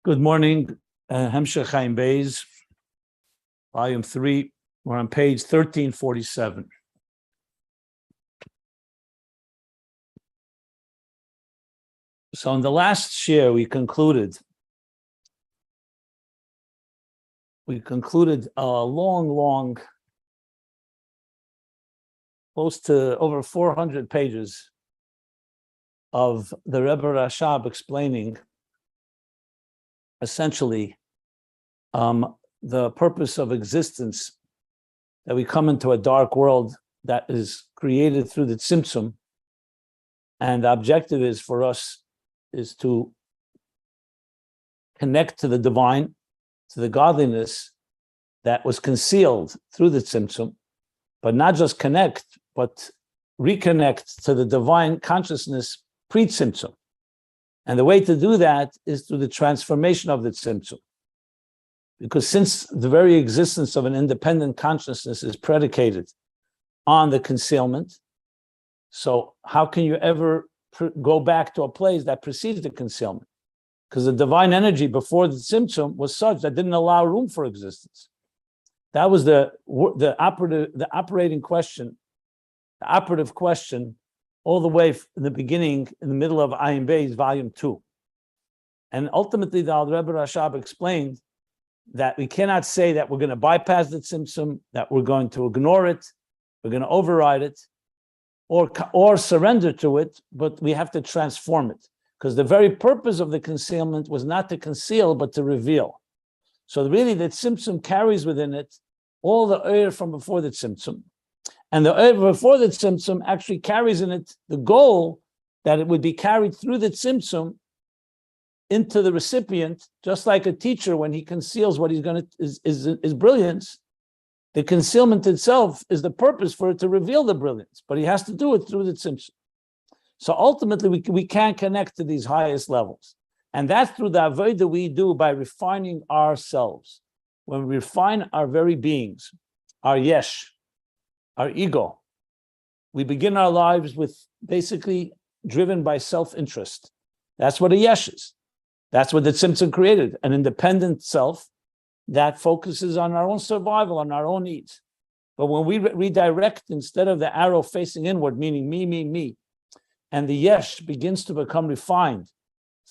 Good morning, Hemshech Ayin Beis, volume 3. We're on page 1347. So in the last share, we concluded a long, close to over 400 pages of the Rebbe Rashab explaining essentially the purpose of existence, that we come into a dark world that is created through the tzimtzum, and the objective is for us is to connect to the divine, to the godliness that was concealed through the tzimtzum, but not just connect, but reconnect to the divine consciousness pre-tzimtzum. And the way to do that is through the transformation of the tzimtzum. Because since the very existence of an independent consciousness is predicated on the concealment, so how can you ever go back to a place that precedes the concealment? Because the divine energy before the tzimtzum was such that didn't allow room for existence. That was the operative question all the way in the beginning, in the middle of Ayin Beis, volume 2. And ultimately, the Rebbe Rashab explained that we cannot say that we're going to bypass the tzimtzum, that we're going to ignore it, we're going to override it, or surrender to it, but we have to transform it. Because the very purpose of the concealment was not to conceal, but to reveal. So really, the tzimtzum carries within it all the oir from before the tzimtzum. And the oir before the tzimtzum actually carries in it the goal that it would be carried through the tzimtzum into the recipient, just like a teacher when he conceals what he's going to is brilliance. The concealment itself is the purpose for it to reveal the brilliance, but he has to do it through the tzimtzum. So ultimately, we can't connect to these highest levels, and that's through the avodah we do by refining ourselves. When we refine our very beings, our yesh, our ego, we begin our lives with basically driven by self-interest. That's what a yesh is. That's what the tzimtzum created, an independent self that focuses on our own survival, on our own needs. But when we redirect, instead of the arrow facing inward, meaning me, and the yesh begins to become refined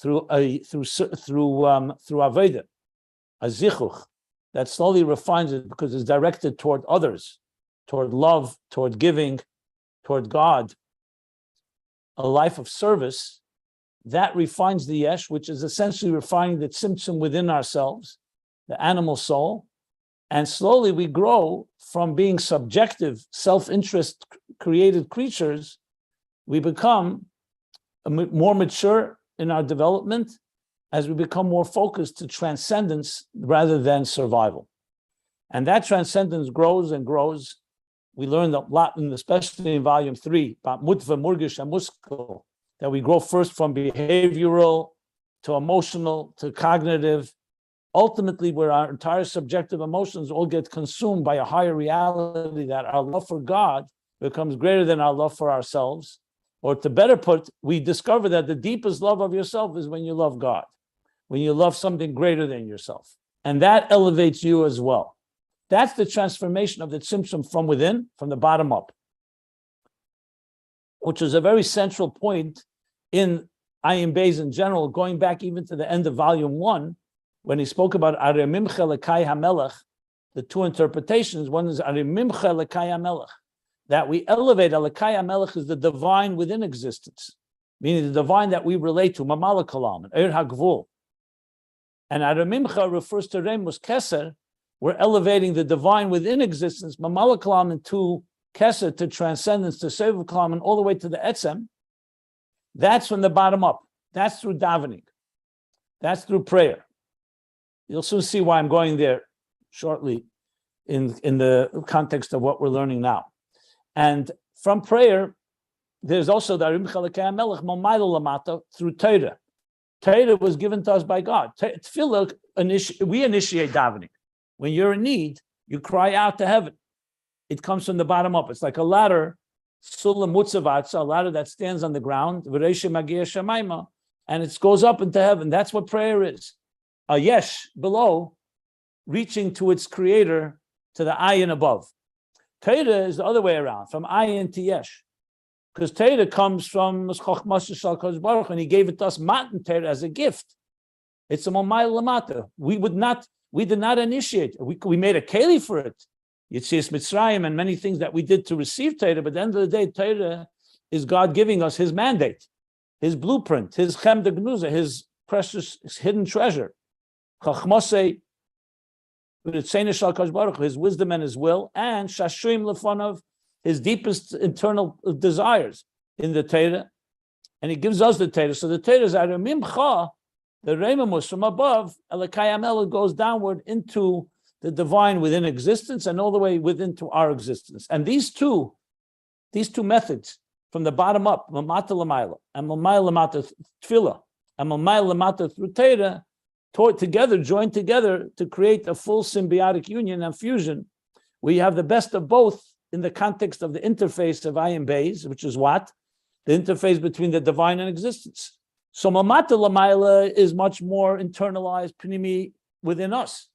through avodah, a zichuch, that slowly refines it because it's directed toward others, toward love, toward giving, toward God, a life of service, that refines the yesh, which is essentially refining the tzimtzum within ourselves, the animal soul, and slowly we grow from being subjective, self-interest created creatures. We become more mature in our development as we become more focused to transcendence rather than survival. And that transcendence grows and grows. We learned a lot, especially in volume 3, about mutva, murgish, and muskal, that we grow first from behavioral to emotional to cognitive, ultimately where our entire subjective emotions all get consumed by a higher reality, that our love for God becomes greater than our love for ourselves. Or to better put, we discover that the deepest love of yourself is when you love God, when you love something greater than yourself. And that elevates you as well. That's the transformation of the tzimtzum from within, from the bottom up, which is a very central point in Ayin Beis in general, going back even to the end of volume 1, when he spoke about Arimimcha Lekai HaMelech, the two interpretations. One is Arimimcha Lekai HaMelech, that we elevate. Lekai HaMelech is the divine within existence, meaning the divine that we relate to, Mamala Kalam, and Eir HaGvul. And Arimimcha refers to Remus Keser. We're elevating the divine within existence, Mamala Kalam, into Keser, to transcendence, to Sev Kalam, and all the way to the Etzem. That's from the bottom up. That's through davening. That's through prayer. You'll soon see why I'm going there shortly in the context of what we're learning now. And from prayer, there's also the Arim Chalakei HaMelech Mamaylo Lamata through Torah. Torah was given to us by God. Tefillah, we initiate davening. When you're in need, you cry out to heaven. It comes from the bottom up. It's like a ladder, Sulam Mutzavatza, a ladder that stands on the ground, V'reisha Magia Shemaima, and it goes up into heaven. That's what prayer is. a yesh below, reaching to its creator, to the ayin above. Torah is the other way around, from ayin to yesh. Because Torah comes from Chochmas Shel Kodesh Baruch Hu, and he gave it to us matan Torah as a gift. It's a momayl lamata. We did not initiate. We made a keli for it. Yetzias Mitzrayim and many things that we did to receive Torah, but at the end of the day, Torah is God giving us his mandate, his blueprint, his chem de gnuza, his precious hidden treasure. Chachmasei, his wisdom and his will, and shashuim lefonav, his deepest internal desires in the Torah, and he gives us the Torah. So the Torah is mimcha, the Reimamus from above, Elokayamel goes downward into the divine within existence and all the way within to our existence. And these two methods, from the bottom up, Mamata Lamaila, and Mamayla Lamata Tefillah, and Mamayla Lamata through Torah, joined together to create a full symbiotic union and fusion. We have the best of both in the context of the interface of Ayin Beis, which is what? The interface between the divine and existence. So Mamata Lamaila is much more internalized, pnimi, within us.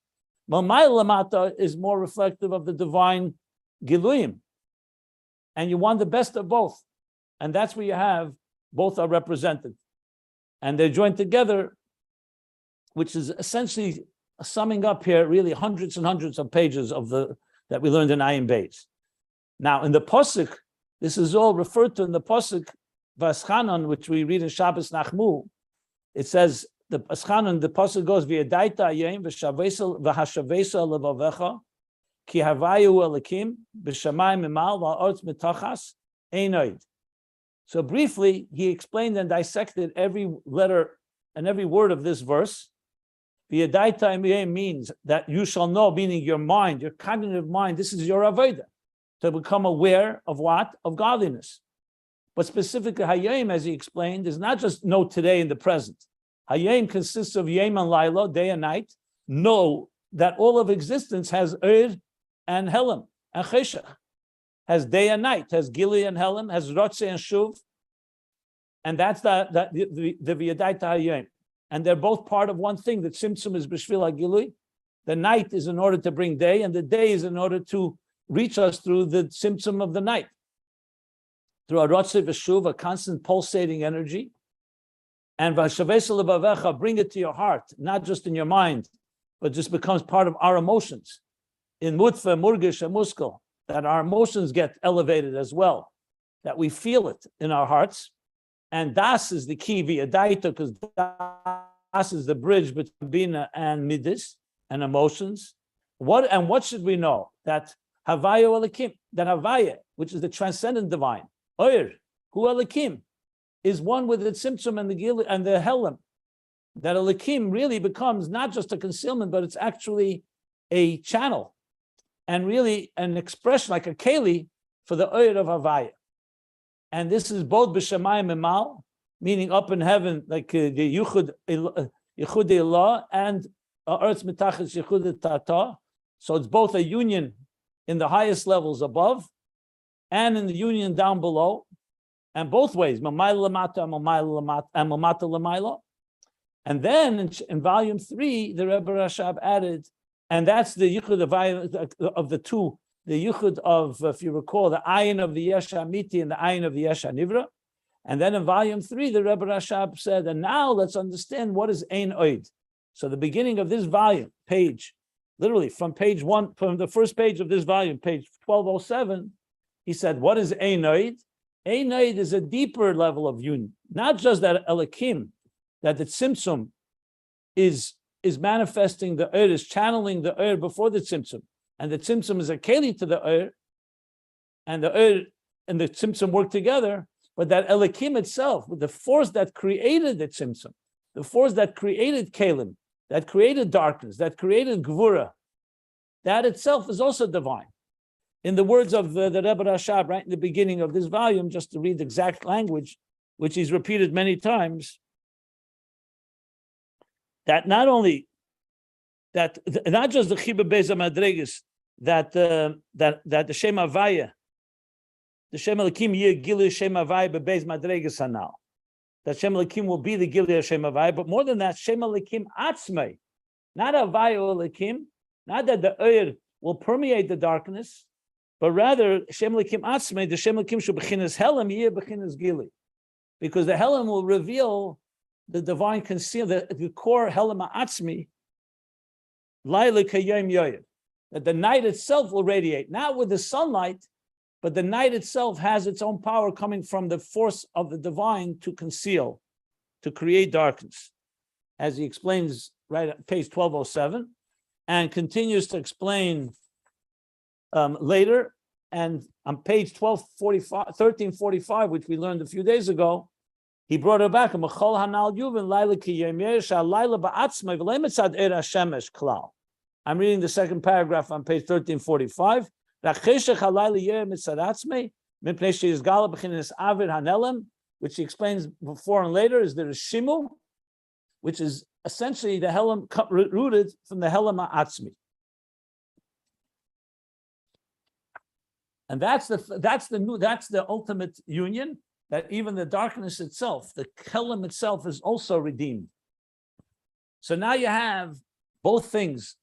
Mamayla Lamata is more reflective of the divine Giluyim. And you want the best of both. And that's where you have, both are represented. And they're joined together, which is essentially summing up here really hundreds and hundreds of pages that we learned in Ayin Beis. Now, in the Pasuk, this is all referred to in the Pasuk, Vaschanan, which we read in Shabbos Nachmu. It says, the Paschanan, the Pasuk goes, V'yadaita ayim v'hashavesa levavecha, ki havayu elikim, b'shamayim mimal v'ha'ortz mitachas, einoid. So briefly, he explained and dissected every letter and every word of this verse. V'yadaita ayim means that you shall know, meaning your mind, your cognitive mind, this is your avodah, to become aware of what? Of godliness. But specifically, Hayim, as he explained, is not just know today in the present. Hayim consists of Yom and Laila, day and night. Know that all of existence has Ur and Helam and Cheshach, has day and night, has Gili and Helam, has Rotze and Shuv, and that's the V'yadaita Hayim. And they're both part of one thing. The Tzimtzum is B'shvil HaGilui. The night is in order to bring day, and the day is in order to reach us through the Tzimtzum of the night. Through a Rotze V'shuv, a constant pulsating energy. And Vashavesa Levavecha, bring it to your heart, not just in your mind, but just becomes part of our emotions. In Mutfa, Murgish, and Muskel, that our emotions get elevated as well, that we feel it in our hearts. And Das is the key, V'yadaita, because Das is the bridge between Bina and Midas and emotions. What should we know? That Havaya Elikim, that Havaya, which is the transcendent divine, Oyer, Hu Elikim, is one with the Tzimtzum and the Gil and the Helam. That Elikim really becomes not just a concealment, but it's actually a channel and really an expression like a keli for the Oyer of Havaya. And this is both B'Shamayim Mimal, meaning up in heaven, like the Yuchud Ilah and Earth Mitachas Yuchud Tata. So it's both a union in the highest levels above and in the union down below. And both ways, Mamayla Lamata and Mamata Lamayla. And then in volume 3, the Rebbe Rashab added, and that's the Yichud of the two, the Yichud of, if you recall, the Ayin of the Yesh Amiti and the Ayin of the Yesh Nivra. And then in volume 3, the Rebbe Rashab said, and now let's understand what is Ein Oid. So the beginning of this volume, page, literally from page 1, from the first page of this volume, page 1207, he said, what is Ein Oid? Ein Oid is a deeper level of union, not just that Elikim, that the Tzimtzum is manifesting the Ur, is channeling the Ur before the Tzimtzum, and the Tzimtzum is a keli to the Ur, and the Ur and the Tzimtzum work together, but that Elikim itself, with the force that created the Tzimtzum, the force that created Kalim, that created darkness, that created Gvura, that itself is also divine. In the words of the Rebbe Rashab, right in the beginning of this volume, just to read the exact language, which he's repeated many times, that not only that not just the Chiba Beza Madregas, that the Shem Havaya, the Shem Elikim Yeh Gilu Shem Havaya Bebeis Madregas Hanal, that Shem Elikim will be the Gilu Shem Havaya, but more than that, Shem Elikim Atzmei not Havaya Elikim, not that the Oyer will permeate the darkness, but rather Shem Elikim Atzmei, the Shem Elikim should bechinas Helam, Yeh bechinas Gili. Because the Helam will reveal the divine conceal, the core Helam Atzmi, Laila Kayem Yoyed, that the night itself will radiate, not with the sunlight, but the night itself has its own power coming from the force of the divine to conceal, to create darkness, as he explains right at page 1207, and continues to explain later. And on page 1345, which we learned a few days ago, he brought it back. I'm reading the second paragraph on page 1345. Which he explains before and later, is there a shimu, which is essentially the helam rooted from the helam ha'atzmi. And that's the ultimate union, that even the darkness itself, the helam itself, is also redeemed. So now you have both things.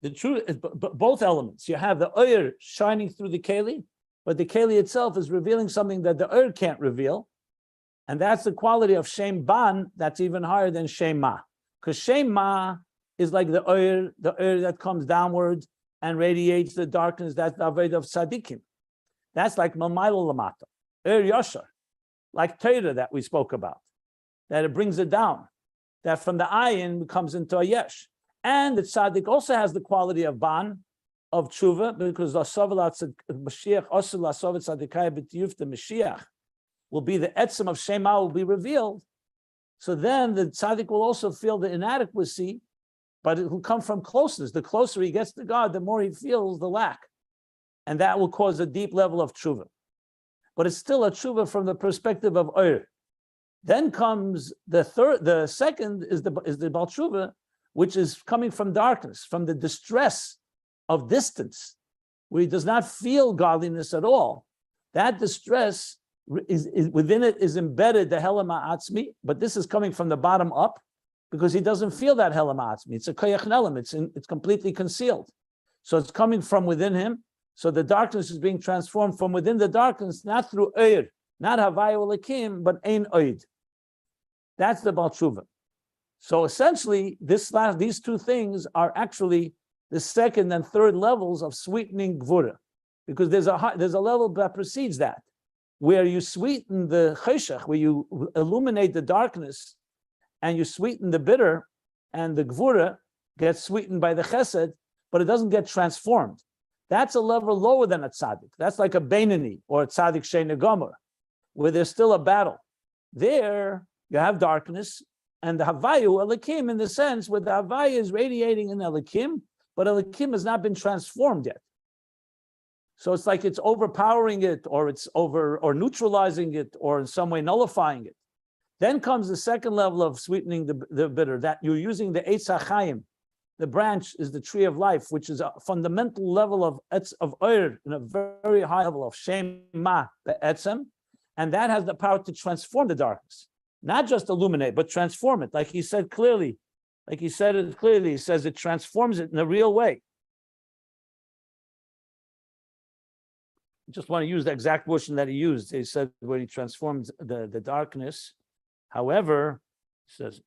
The truth, both elements. You have the oyer shining through the keli, but the keli itself is revealing something that the oyer can't reveal, and that's the quality of shem ban. That's even higher than shem ma, because shem ma is like the oyer that comes downward and radiates the darkness. That's the avodah of tzaddikim. That's like mamaylo lamata, oyer yashar, like Torah that we spoke about, that it brings it down. That from the ayin comes into a yesh. And the tzaddik also has the quality of ban, of tshuva, because the Mashiach the Mashiach will be the etzem of Shema will be revealed. So then the tzaddik will also feel the inadequacy, but it will come from closeness. The closer he gets to God, the more he feels the lack, and that will cause a deep level of tshuva. But it's still a tshuva from the perspective of oyer. Then comes the second is the Baal Tshuva, which is coming from darkness, from the distress of distance, where he does not feel godliness at all. That distress is within it is embedded the Helam Ha'atzmi, but this is coming from the bottom up, because he doesn't feel that Helam Ha'atzmi. It's a koyach nelam. It's completely concealed. So it's coming from within him. So the darkness is being transformed from within the darkness, not through Eir, not Havaya Elikim, but Ein Oid. That's the Baal Tshuva. So essentially, these two things are actually the second and third levels of sweetening Gvura, because there's a level that precedes that, where you sweeten the cheshach, where you illuminate the darkness, and you sweeten the bitter, and the Gvura gets sweetened by the chesed, but it doesn't get transformed. That's a level lower than a tzaddik. That's like a Beinani or a tzaddik she'eino gomer, where there's still a battle. There you have darkness, and the Havayu Elikim, in the sense where the Havaya is radiating in Elikim, but Elikim has not been transformed yet. So it's like it's overpowering it, or it's or neutralizing it, or in some way nullifying it. Then comes the second level of sweetening the bitter, that you're using the Eitz HaChaim. The branch is the tree of life, which is a fundamental level of Oyer, in a very high level of Shem Ma Be'etzem, and that has the power to transform the darkness. Not just illuminate, but transform it. Like he said clearly, he says it transforms it in a real way. I just want to use the exact version that he used. He said when he transforms the darkness. However, he says,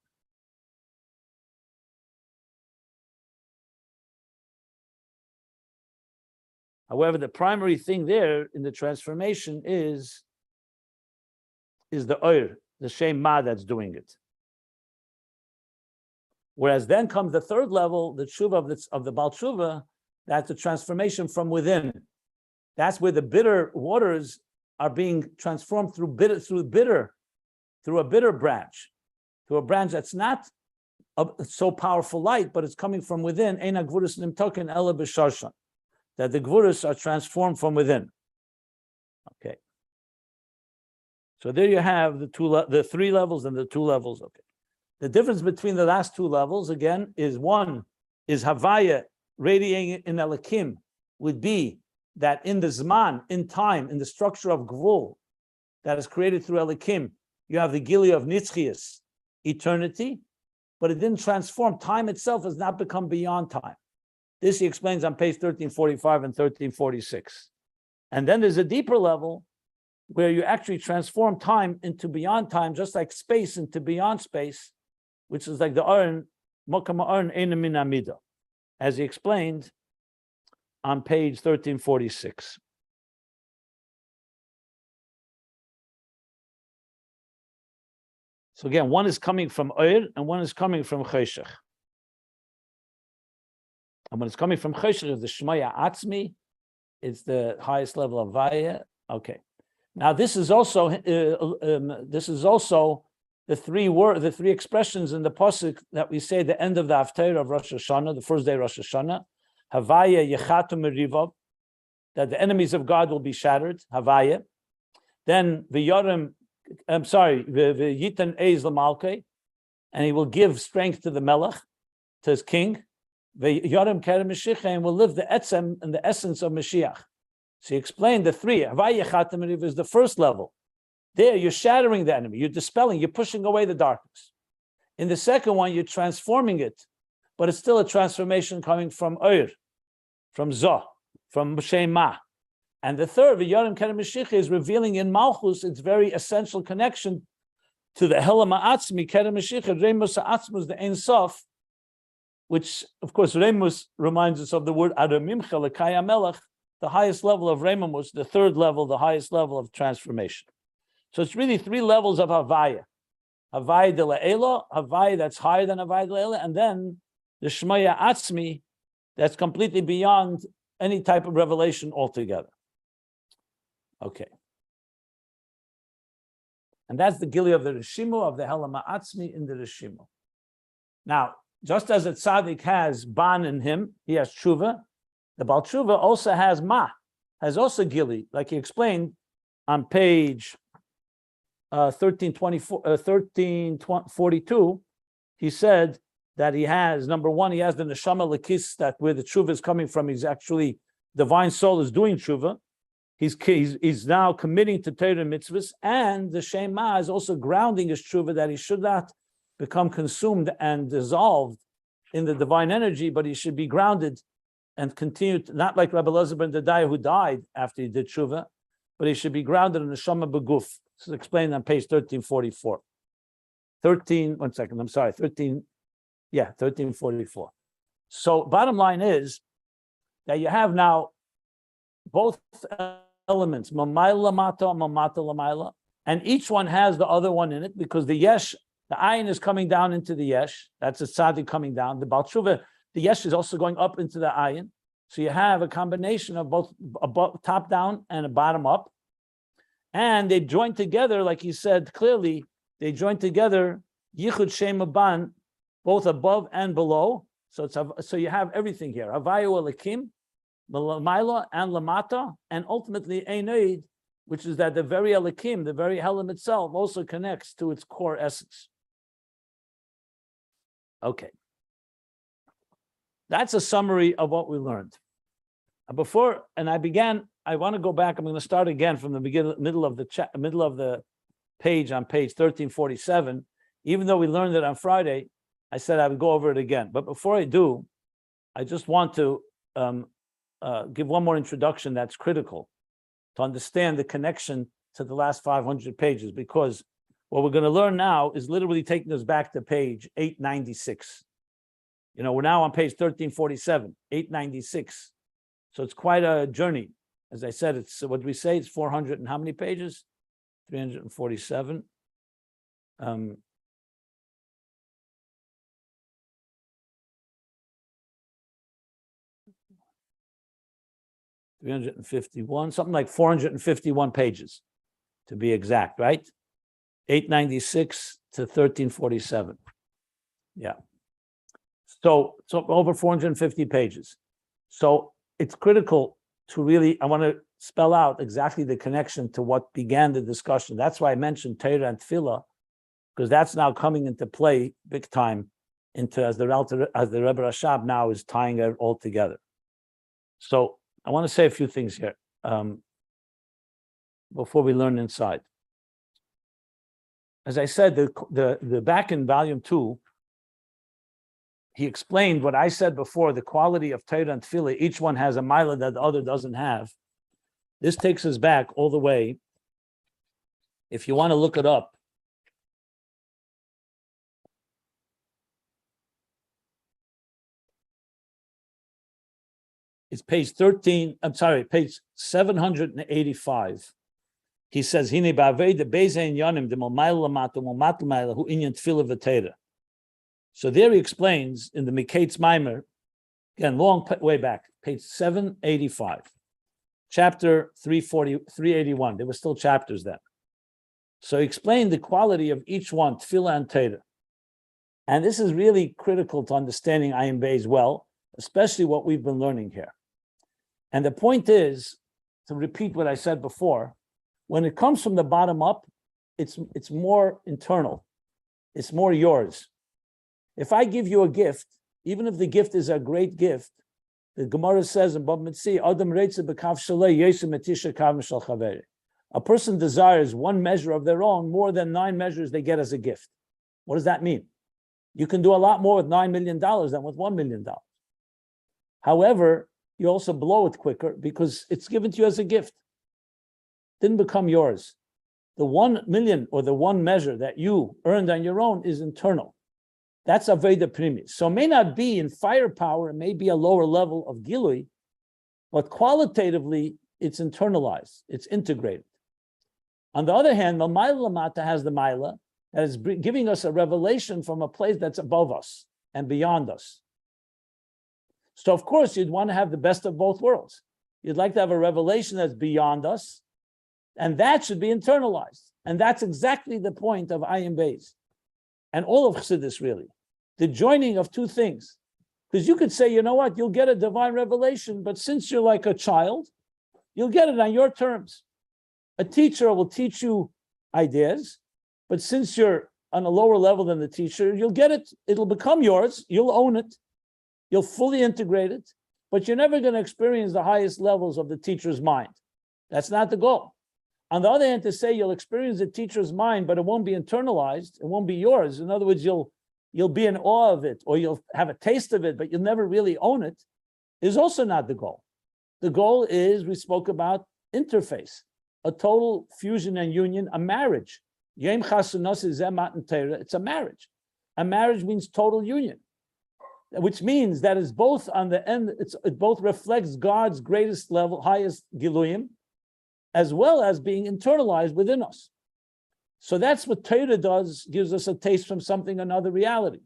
however, the primary thing there in the transformation is the Oyer, the Shem Ma that's doing it. Whereas then comes the third level, the tshuva of the Baal Tshuva, that's the transformation from within. That's where the bitter waters are being transformed through a bitter branch, through a branch that's not so powerful light, but it's coming from within. Ein ha'gvuros nimtoken ela b'sharshan, that the gvuros are transformed from within. Okay. So there you have the three levels and the two levels. Okay. The difference between the last two levels, again, is one is Havaya radiating in Elikim, would be that in the Zman, in time, in the structure of Gvul that is created through Elikim, you have the Gili of Nitzchias, eternity, but it didn't transform. Time itself has not become beyond time. This he explains on page 1345 and 1346. And then there's a deeper level where you actually transform time into beyond time, just like space into beyond space, which is like the Ayin, Mokam Ayin Eina Min Amida, as he explained on page 1346. So again, one is coming from Oir and one is coming from Cheshach. And when it's coming from Cheshach, is the Shmaya Atzmi, it's the highest level of Vaya. Okay. Now this is also the three expressions in the pasuk that we say at the end of the Haftarah of Rosh Hashanah, the first day of Rosh Hashanah. Havaya Yechatu Merivav, that the enemies of God will be shattered. Havaya. Then V'Yitan Eiz L'Malkei, and he will give strength to the Melech, to his king. V'Yorim Kerem Mashiach, and will live the etzem and the essence of Mashiach. So he explained the three. Havaya Yechatu Merivav is the first level. There, you're shattering the enemy, you're dispelling, you're pushing away the darkness. In the second one, you're transforming it, but it's still a transformation coming from Oir, from Zoh, from Shema. And the third, V'Yorim Kerem Mashiach, is revealing in Malchus its very essential connection to the Helam Ha'atzmi, Kerem Mashiach, Remus Ha'atzmus, the Ein Sof, which, of course, Remus reminds us of the word Aramimcha, L'Kai HaMelech, the highest level of Remus, the third level, the highest level of transformation. So it's really three levels of Havaya. Havaya de La'ela, Havaya that's higher than Havaya de La'ela, and then the Shmaya Atzmi that's completely beyond any type of revelation altogether. Okay. And that's the Gili of the Rishimu, of the Helam Ha'atzmi in the Rishimu. Now, just as a tzaddik has ban in him, he has tshuva, the Baal Tshuva also has ma, has also Gili, like he explained on page 1342, he said that he has, number one, he has the neshama lekis, that where the tshuva is coming from, he's actually, divine soul is doing tshuva. He's now committing to Torah mitzvahs, and the Shema is also grounding his tshuva that he should not become consumed and dissolved in the divine energy, but he should be grounded and continue to, not like Rabbi Elazar ben Dadai, who died after he did tshuva, but he should be grounded in the neshama beguf. This is explained on page 1344. 1344. So bottom line is that you have now both elements, mamayla mata, mamata lamaila, and each one has the other one in it, because the yesh, the ayin is coming down into the yesh, that's a tzaddik coming down. The Baal Tshuva, the yesh is also going up into the ayin. So you have a combination of both a top down and a bottom up. And they join together, like he said clearly, they join together, Yichud Shem Ban, both above and below. So you have everything here. Havayu Elikim, Maila and Lamata, and ultimately Einoid, which is that the very Elikim, the very Helam itself, also connects to its core essence. Okay. That's a summary of what we learned. I want to go back. I'm going to start again from the middle of the page on page 1347. Even though we learned it on Friday, I said I would go over it again. But before I do, I just want to give one more introduction that's critical to understand the connection to the last 500 pages, because what we're going to learn now is literally taking us back to page 896. We're now on page 1347, 896. So it's quite a journey. As I said, it's what we say, it's 400 and how many pages? 347. 351, something like 451 pages, to be exact, right? 896 to 1347. Yeah. So over 450 pages. So it's critical to really, I want to spell out exactly the connection to what began the discussion. That's why I mentioned Torah and Tefillah, because that's now coming into play big time as the Rebbe Rashab now is tying it all together. So I want to say a few things here before we learn inside. As I said, the back in volume 2, he explained what I said before, the quality of Torah and Tefillah, each one has a milah that the other doesn't have. This takes us back all the way. If you want to look it up, it's page 785. He says, Hine ba'avei de beizein yanim de momayla lamata momatla mayla hu inyan tefillah v'teira. So there he explains in the Miketz Maimer, again, long way back, page 785, chapter 381. There were still chapters then. So he explained the quality of each one, tefillah and teira. And this is really critical to understanding Ayin Beis well, especially what we've been learning here. And the point is, to repeat what I said before, when it comes from the bottom up, it's more internal. It's more yours. If I give you a gift, even if the gift is a great gift, the Gemara says in Bab Mitzi, Adam reitze b'kav shalei yesem etisha kav mishal chaveri. A person desires one measure of their own more than 9 measures they get as a gift. What does that mean? You can do a lot more with $9 million than with $1 million. However, you also blow it quicker because it's given to you as a gift. Didn't become yours. The 1 million or the one measure that you earned on your own is internal. That's Aveda Primis. So it may not be in firepower, it may be a lower level of Gilui, but qualitatively, it's internalized, it's integrated. On the other hand, the Maila Lamata has the Maila that is giving us a revelation from a place that's above us and beyond us. So of course, you'd want to have the best of both worlds. You'd like to have a revelation that's beyond us, and that should be internalized. And that's exactly the point of Ayin Beis. And all of Chassidus, really. The joining of two things. Because you could say, you know what, you'll get a divine revelation, but since you're like a child, you'll get it on your terms. A teacher will teach you ideas, but since you're on a lower level than the teacher, you'll get it, it'll become yours, you'll own it, you'll fully integrate it, but you're never going to experience the highest levels of the teacher's mind. That's not the goal. On the other hand, to say you'll experience the teacher's mind, but it won't be internalized, it won't be yours. In other words, you'll be in awe of it, or you'll have a taste of it, but you'll never really own it, is also not the goal. The goal is, we spoke about interface, a total fusion and union, a marriage. It's a marriage. A marriage means total union, which means that it's both on the end, it both reflects God's greatest level, highest Giluyim, as well as being internalized within us. So that's what Torah does, gives us a taste from something, another reality.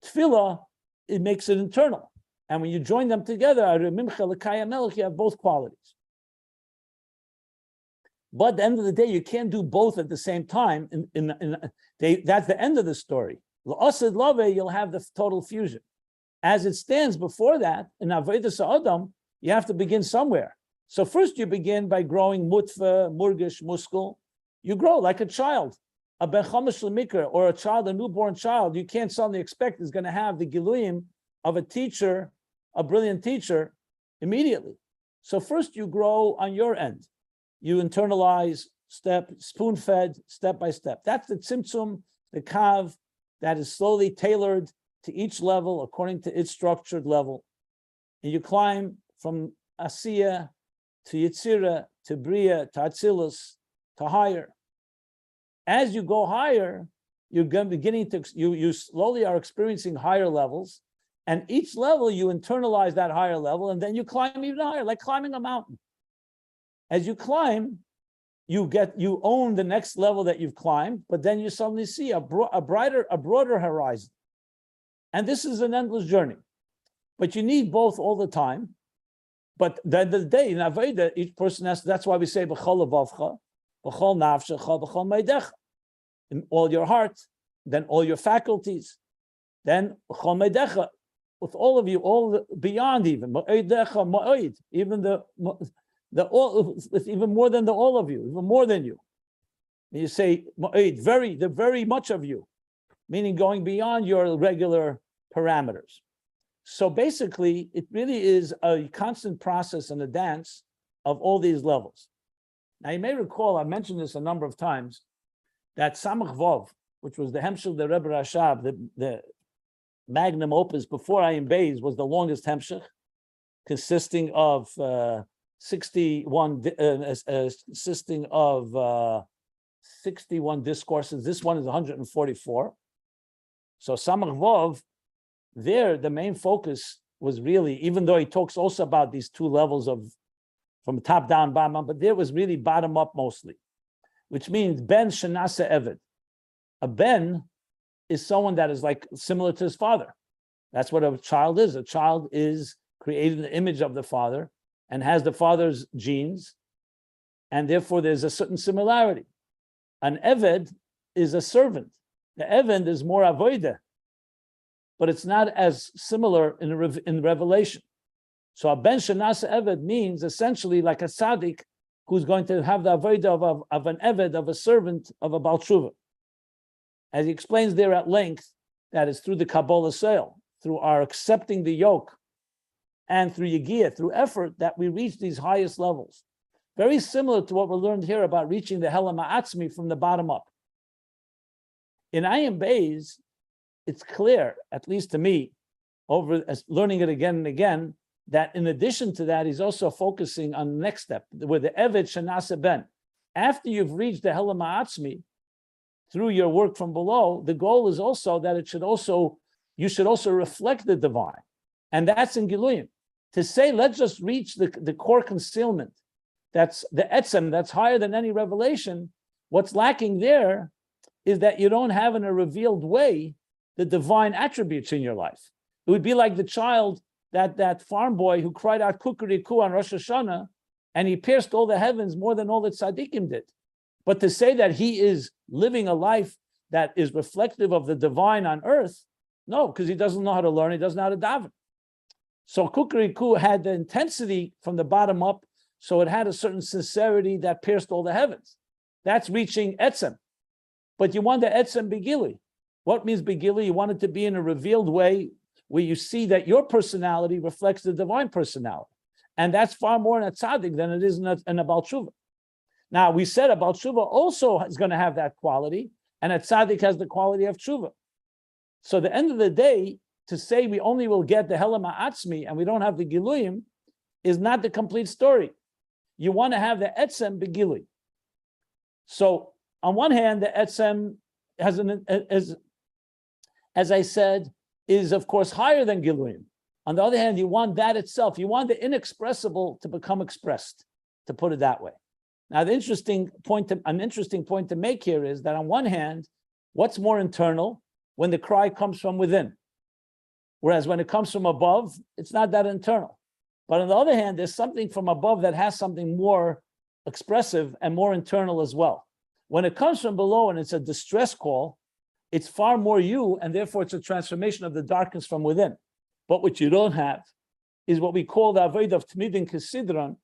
Tefillah, it makes it internal. And when you join them together, you have both qualities. But at the end of the day, you can't do both at the same time. That's the end of the story. L'asad lave, you'll have the total fusion. As it stands before that, in Avodas Ha'adam, you have to begin somewhere. So first you begin by growing mutfa, murgish, muskul. You grow like a child. A ben chamish lemikra, or a child, a newborn child, you can't suddenly expect is going to have the giluyim of a teacher, a brilliant teacher, immediately. So first you grow on your end. You internalize spoon-fed, step by step. That's the tzimtzum, the kav, that is slowly tailored to each level according to its structured level. And you climb from Asiya to Yetzira, to Biy'a, to Atzilus, to higher. As you go higher, you're beginning to, you slowly are experiencing higher levels, and each level you internalize that higher level, and then you climb even higher, like climbing a mountain. As you climb, you own the next level that you've climbed, but then you suddenly see a broader horizon. And this is an endless journey. But you need both all the time. But at the end of the day, in Aveda, each person has, that's why we say, B'chol levavcha, b'chol nafshecha, b'chol meidecha. In all your heart, then all your faculties, then b'chol meidecha, with all of you, all the, beyond even, ma'oidecha, ma'oid, even the all, it's even more than the all of you, even more than you. And you say, ma'oid, the very much of you, meaning going beyond your regular parameters. So basically, it really is a constant process and a dance of all these levels. Now, you may recall, I mentioned this a number of times, that Samach Vov, which was the Hemshel, the Rebbe Rashab, the magnum opus before Ayin Beis was the longest hemshech, consisting of 61 discourses. This one is 144. So Samach Vov, there the main focus was really, even though he talks also about these two levels of from top down, bottom up, but there was really bottom up mostly, which means ben shenasa eved. A ben is someone that is like similar to his father. That's what a child is. A child is created in the image of the father and has the father's genes, and therefore there's a certain similarity. An eved is a servant. The eved is more avodah, but it's not as similar in Revelation. So a ben shenasa eved means essentially like a tzaddik who's going to have the avodah of an eved, of a servant, of a Baal Tshuva. As he explains there at length, that is through the Kabbalah sale, through our accepting the yoke, and through Yigiyah, through effort, that we reach these highest levels. Very similar to what we learned here about reaching the Helam Ha'atzmi from the bottom up. In Ayin Beis, it's clear, at least to me, over as learning it again and again, that in addition to that, he's also focusing on the next step, where the Eved Shanasa Ben. After you've reached the Helam Ha'atzmi, through your work from below, the goal is also that you should also reflect the divine. And that's in Giluyim. To say, let's just reach the core concealment, that's the etzem, that's higher than any revelation. What's lacking there is that you don't have in a revealed way the divine attributes in your life. It would be like the child, that farm boy who cried out kukuriku on Rosh Hashanah, and he pierced all the heavens more than all the tzaddikim did. But to say that he is living a life that is reflective of the divine on earth, no, because he doesn't know how to learn, he doesn't know how to daven. So kukuriku had the intensity from the bottom up, so it had a certain sincerity that pierced all the heavens. That's reaching etzem. But you want the etzem begili. What means begili? You want it to be in a revealed way where you see that your personality reflects the divine personality. And that's far more in a tzaddik than it is in a Baal Tshuva. Now, we said a Baal Tshuva also is going to have that quality, and a tzaddik has the quality of tshuva. So at the end of the day, to say we only will get the Helam Ha'atzmi and we don't have the Giluyim is not the complete story. You want to have the Etzem Begili. So on one hand, the Etzem has as I said, is of course higher than Giluyim. On the other hand, you want that itself. You want the inexpressible to become expressed, to put it that way. Now, an interesting point to make here is that on one hand, what's more internal when the cry comes from within? Whereas when it comes from above, it's not that internal. But on the other hand, there's something from above that has something more expressive and more internal as well. When it comes from below and it's a distress call, it's far more you, and therefore it's a transformation of the darkness from within. But what you don't have is what we call the Avodah of Tmidin Kesidran,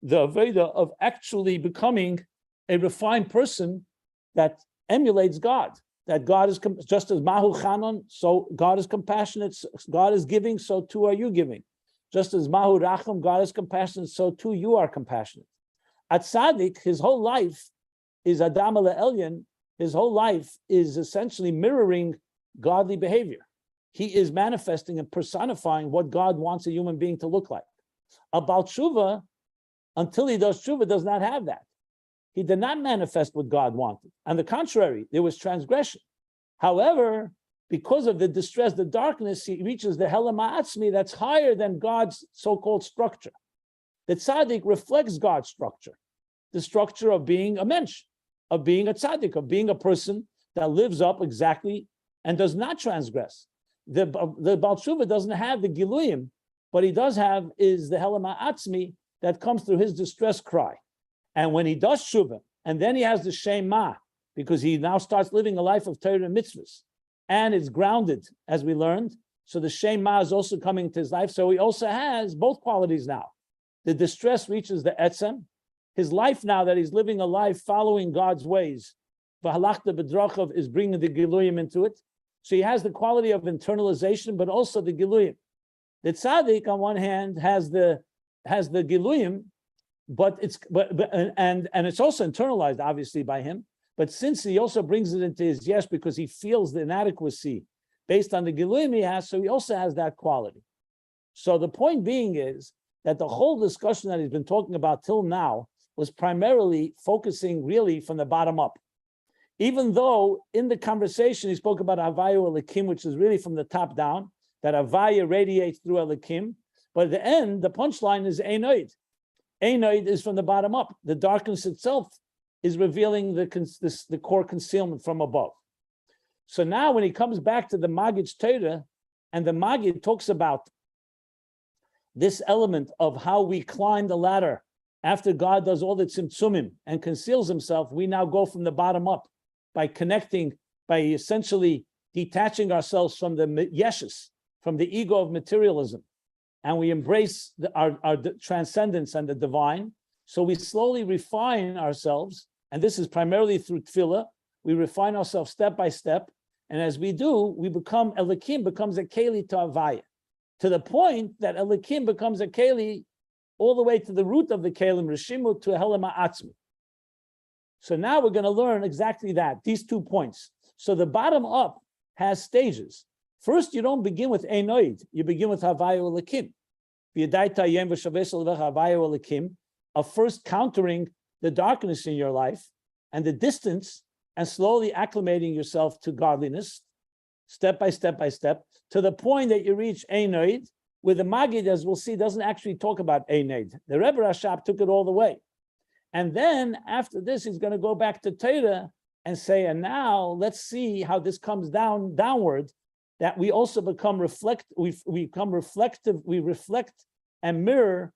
the Avodah of actually becoming a refined person that emulates God. That God is, just as Mahu Chanon, so God is compassionate, God is giving, so too are you giving. Just as Mahu Racham, God is compassionate, so too you are compassionate. At Tzaddik, his whole life is Adam Elyon, his whole life is essentially mirroring godly behavior. He is manifesting and personifying what God wants a human being to look like. A Baal Tshuva, until he does Tshuva, does not have that. He did not manifest what God wanted. On the contrary, there was transgression. However, because of the distress, the darkness, he reaches the Helam Ha'atzmi that's higher than God's so-called structure. The tzaddik reflects God's structure, the structure of being a mensch, of being a tzaddik, of being a person that lives up exactly and does not transgress. The Baal Tshuva doesn't have the Giluyim, but he does have is the Helam Ha'atzmi that comes through his distress cry. And when he does Shuvah, and then he has the Shema, because he now starts living a life of Torah and mitzvahs, and it's grounded, as we learned. So the Shema is also coming to his life. So he also has both qualities now. The distress reaches the Etzem. His life now that he's living a life following God's ways, V'halachta b'drachav is bringing the Giluyim into it. So he has the quality of internalization, but also the Giluyim. The Tzaddik, on one hand, has the Giluyim, but it's also internalized, obviously, by him. But since he also brings it into his yes, because he feels the inadequacy based on the Giluyim he has, so he also has that quality. So the point being is that the whole discussion that he's been talking about till now was primarily focusing really from the bottom up. Even though in the conversation he spoke about Havayu Elikim, which is really from the top down, that Havaya radiates through Elikim, but at the end, the punchline is Einoid. Einoid is from the bottom up. The darkness itself is revealing the core concealment from above. So now when he comes back to the Maggid's Torah, and the Maggid talks about this element of how we climb the ladder after God does all the tzimtzumim and conceals himself, we now go from the bottom up by connecting, by essentially detaching ourselves from the yeshus, from the ego of materialism, and we embrace our transcendence and the divine. So we slowly refine ourselves, and this is primarily through tefillah. We refine ourselves step by step, and as we do, we become, Elikim becomes a keli to Havaya, to the point that Elikim becomes a keli all the way to the root of the kelim, Rishimu, to Helema Atzmi. So now we're going to learn exactly that, these 2 points. So the bottom up has stages. First, you don't begin with Einoid, you begin with Havayu Elikim. Of first countering the darkness in your life and the distance, and slowly acclimating yourself to godliness, step by step by step, to the point that you reach Einoid, where the Maggid, as we'll see, doesn't actually talk about Einoid. The Rebbe Rashab took it all the way. And then after this, he's going to go back to Torah and say, and now let's see how this comes downward, that we also become we become reflective, we reflect and mirror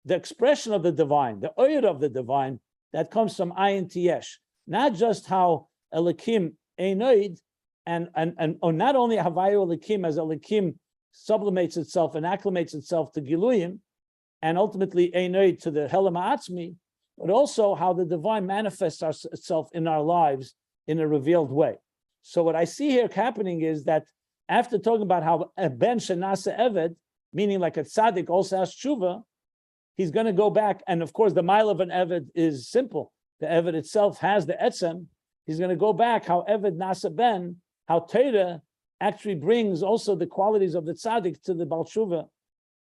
the expression of the divine, the oyed of the divine that comes from Ayin Tiyesh. Not just how Elikim Einoid, and not only Havayu Elikim, as Elikim sublimates itself and acclimates itself to Giluyim, and ultimately Einoid to the Helem Ha'atzmi, but also how the divine manifests itself in our lives in a revealed way. So what I see here happening is that after talking about how a ben shenasa eved, meaning like a tzaddik also has tshuva, he's going to go back, and of course the mile of an eved is simple. The eved itself has the etzem. He's going to go back how eved nasa ben, how Torah actually brings also the qualities of the tzaddik to the Baal Tshuva.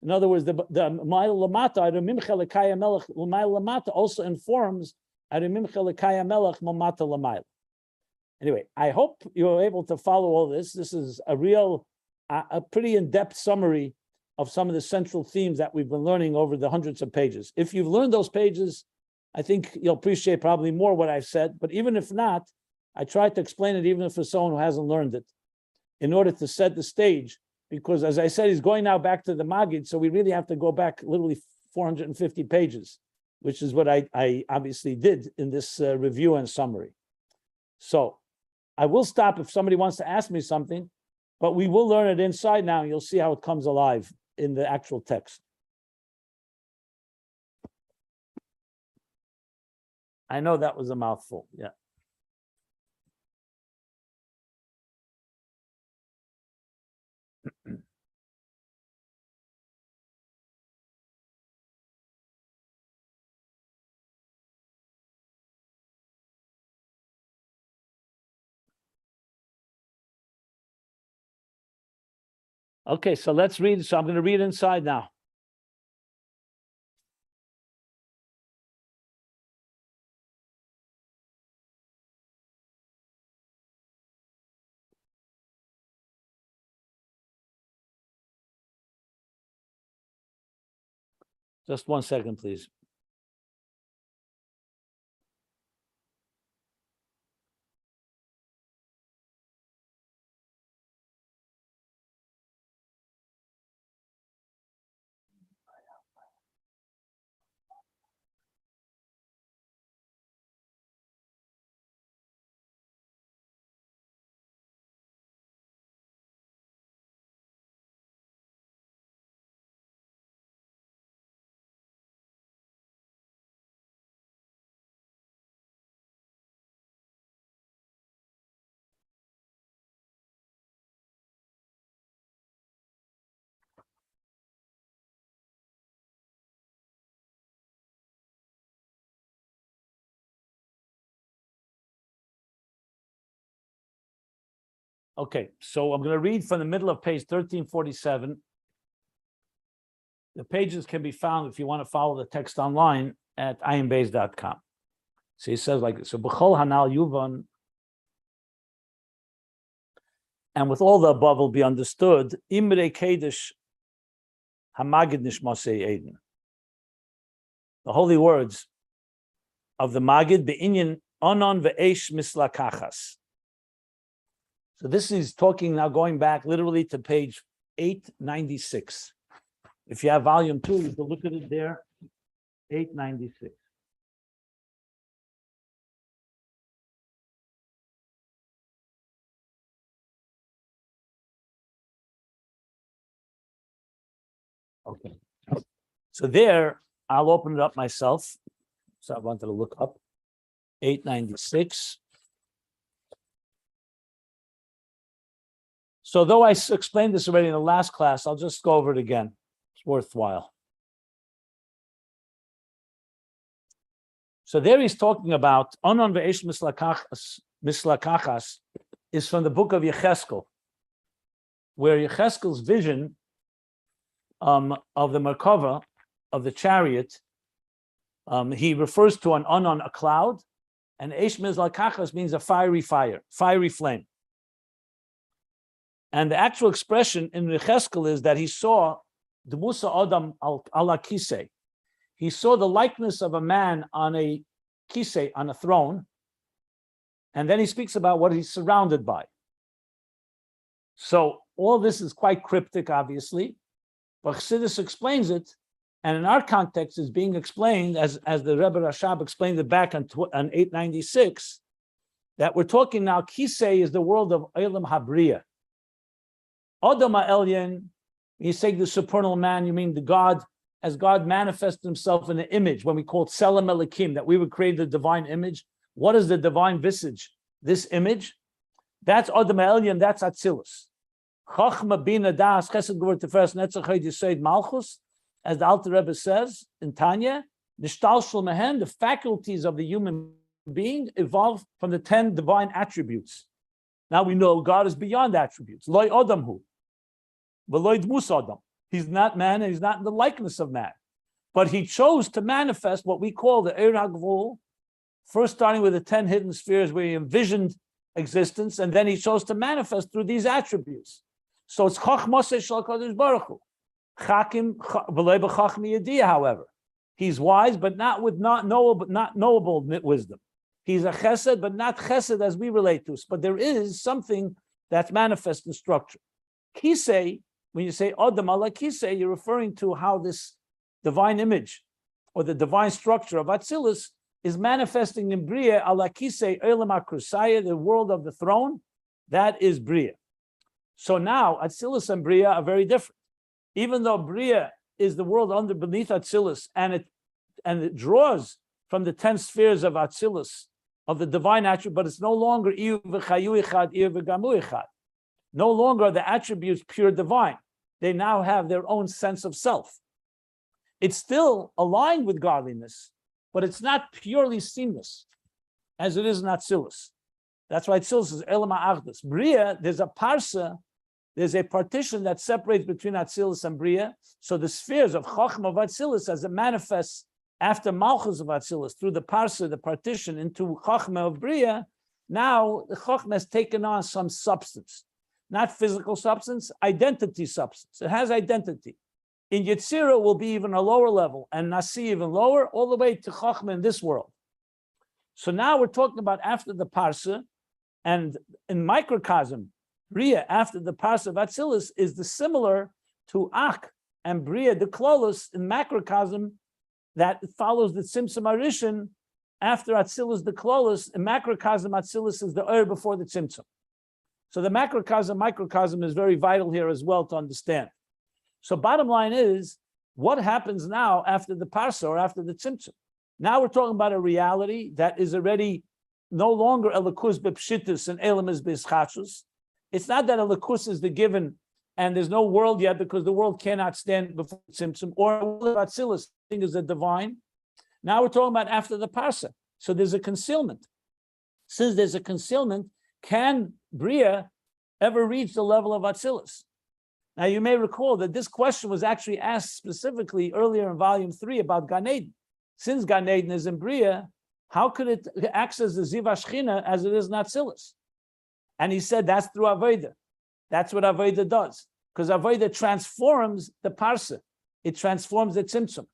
In other words, the mile lamata, Arimimcha lekaya melech l'mayl lamata, also informs Arimimcha lekaya melech lamata l'mayl. Anyway, I hope you're able to follow all this. This is a pretty in-depth summary of some of the central themes that we've been learning over the hundreds of pages. If you've learned those pages, I think you'll appreciate probably more what I've said. But even if not, I tried to explain it even if for someone who hasn't learned it, in order to set the stage. Because as I said, he's going now back to the Maggid, so we really have to go back literally 450 pages, which is what I obviously did in this review and summary. So I will stop if somebody wants to ask me something, but we will learn it inside now, and you'll see how it comes alive in the actual text. I know that was a mouthful, yeah. Okay, so let's read. So I'm going to read inside now. Just 1 second, please. Okay, so I'm going to read from the middle of page 1347. The pages can be found if you want to follow the text online at ayinbeis.com. So he says like this. So b'chol hanal yuvan, and with all the above will be understood. Imre kedesh hamaggid nishmasei eden. The holy words of the Maggid be'inyan onon ve'esh mislakachas. So this is talking now, going back literally to page 896. If you have volume 2, you can look at it there, 896. Okay. So there, I'll open it up myself. So I wanted to look up 896. So though I explained this already in the last class, I'll just go over it again. It's worthwhile. So there he's talking about Onon ve'esh mislakachas is from the book of Yecheskel, where Yecheskel's vision of the Merkava, of the chariot, he refers to an Onon, a cloud, and Eish mislakachas means a fiery fire, fiery flame. And the actual expression in Yecheskel is that he saw the Musa Adam ala kisei. He saw the likeness of a man on a kisei, on a throne, and then he speaks about what he's surrounded by. So all this is quite cryptic, obviously, but Chassidus explains it, and in our context is being explained, as the Rebbe Rashab explained it back on 896, that we're talking now, kisei is the world of Olam Habriya. Adam Elyon, you say the supernal man, you mean the God, as God manifested himself in an image, when we call it Selam Elikim, that we would create the divine image. What is the divine visage? This image? That's Adam Elyon, that's Atzilus. Chachma Bina Das, Chesed Gevurah Tiferes Netzach Hod Yesod Malchus, as the Alter Rebbe says in Tanya, Nishtalshel Mehen, the faculties of the human being evolved from the 10 divine attributes. Now we know God is beyond attributes. Loi Adamhu. He's not man and he's not in the likeness of man. But he chose to manifest what we call the Eir HaGvul, first starting with the 10 hidden spheres where he envisioned existence, and then he chose to manifest through these attributes. So it's Chachmasei Shel HaKadosh Baruch Hu. Chakim v'loi b'chachmi yediyah, however. He's wise, but not knowable wisdom. He's a chesed, but not chesed as we relate to us. But there is something that's manifest in structure. Kisei, when you say Adam ala Kisei, you're referring to how this divine image or the divine structure of Atzilus is manifesting in Biy'a ala Kisei Olam HaKrusaya, the world of the throne. That is Biy'a. So now Atzilus and Biy'a are very different. Even though Biy'a is the world beneath Atzilus, and it draws from the 10 spheres of Atzilus, of the divine attribute, but it's no longer Iyu v'chayu echad, Iyu v'gamu echad. No longer are the attributes pure divine. They now have their own sense of self. It's still aligned with godliness, but it's not purely seamless, as it is in Atzilus. That's why Atzilus is Elam HaAchdus. Biy'a, there's a parsa, there's a partition that separates between Atzilus and Biy'a. So the spheres of Chachma of Atzilus, as it manifests after Malchus of Atzilus, through the parsa, the partition into Chachma of Biy'a, now the Chachma has taken on some substance. Not physical substance, identity substance. It has identity. In Yetzirah will be even a lower level, and Nasi even lower, all the way to Chachma in this world. So now we're talking about after the Parsa, and in microcosm, Biy'a, after the Parsa of Atzilus, is the similar to Ach and Biy'a, the Klolos, in macrocosm, that follows the Tzimtzum Arishin. After Atzilus, the Klolos, in macrocosm, Atzilus is the Ur before the Tzimtzum. So the macrocosm, microcosm is very vital here as well to understand. So bottom line is, what happens now after the Parsa or after the Tzimtzum? Now we're talking about a reality that is already no longer Elikus b'pshitus and Elam is b'schachus. It's not that Elikus is the given and there's no world yet because the world cannot stand before Tzimtzum, or Atzilus is the divine. Now we're talking about after the Parsa. So there's a concealment. Since there's a concealment, can Biy'a ever reach the level of Atzilus? Now, you may recall that this question was actually asked specifically earlier in volume 3 about Gan Eden. Since Gan Eden is in Biy'a, how could it access the Ziva Shechina as it is not Atzilus? And he said that's through Avodah. That's what Avodah does. Because Avodah transforms the Parsa. It transforms the Tzimtzum.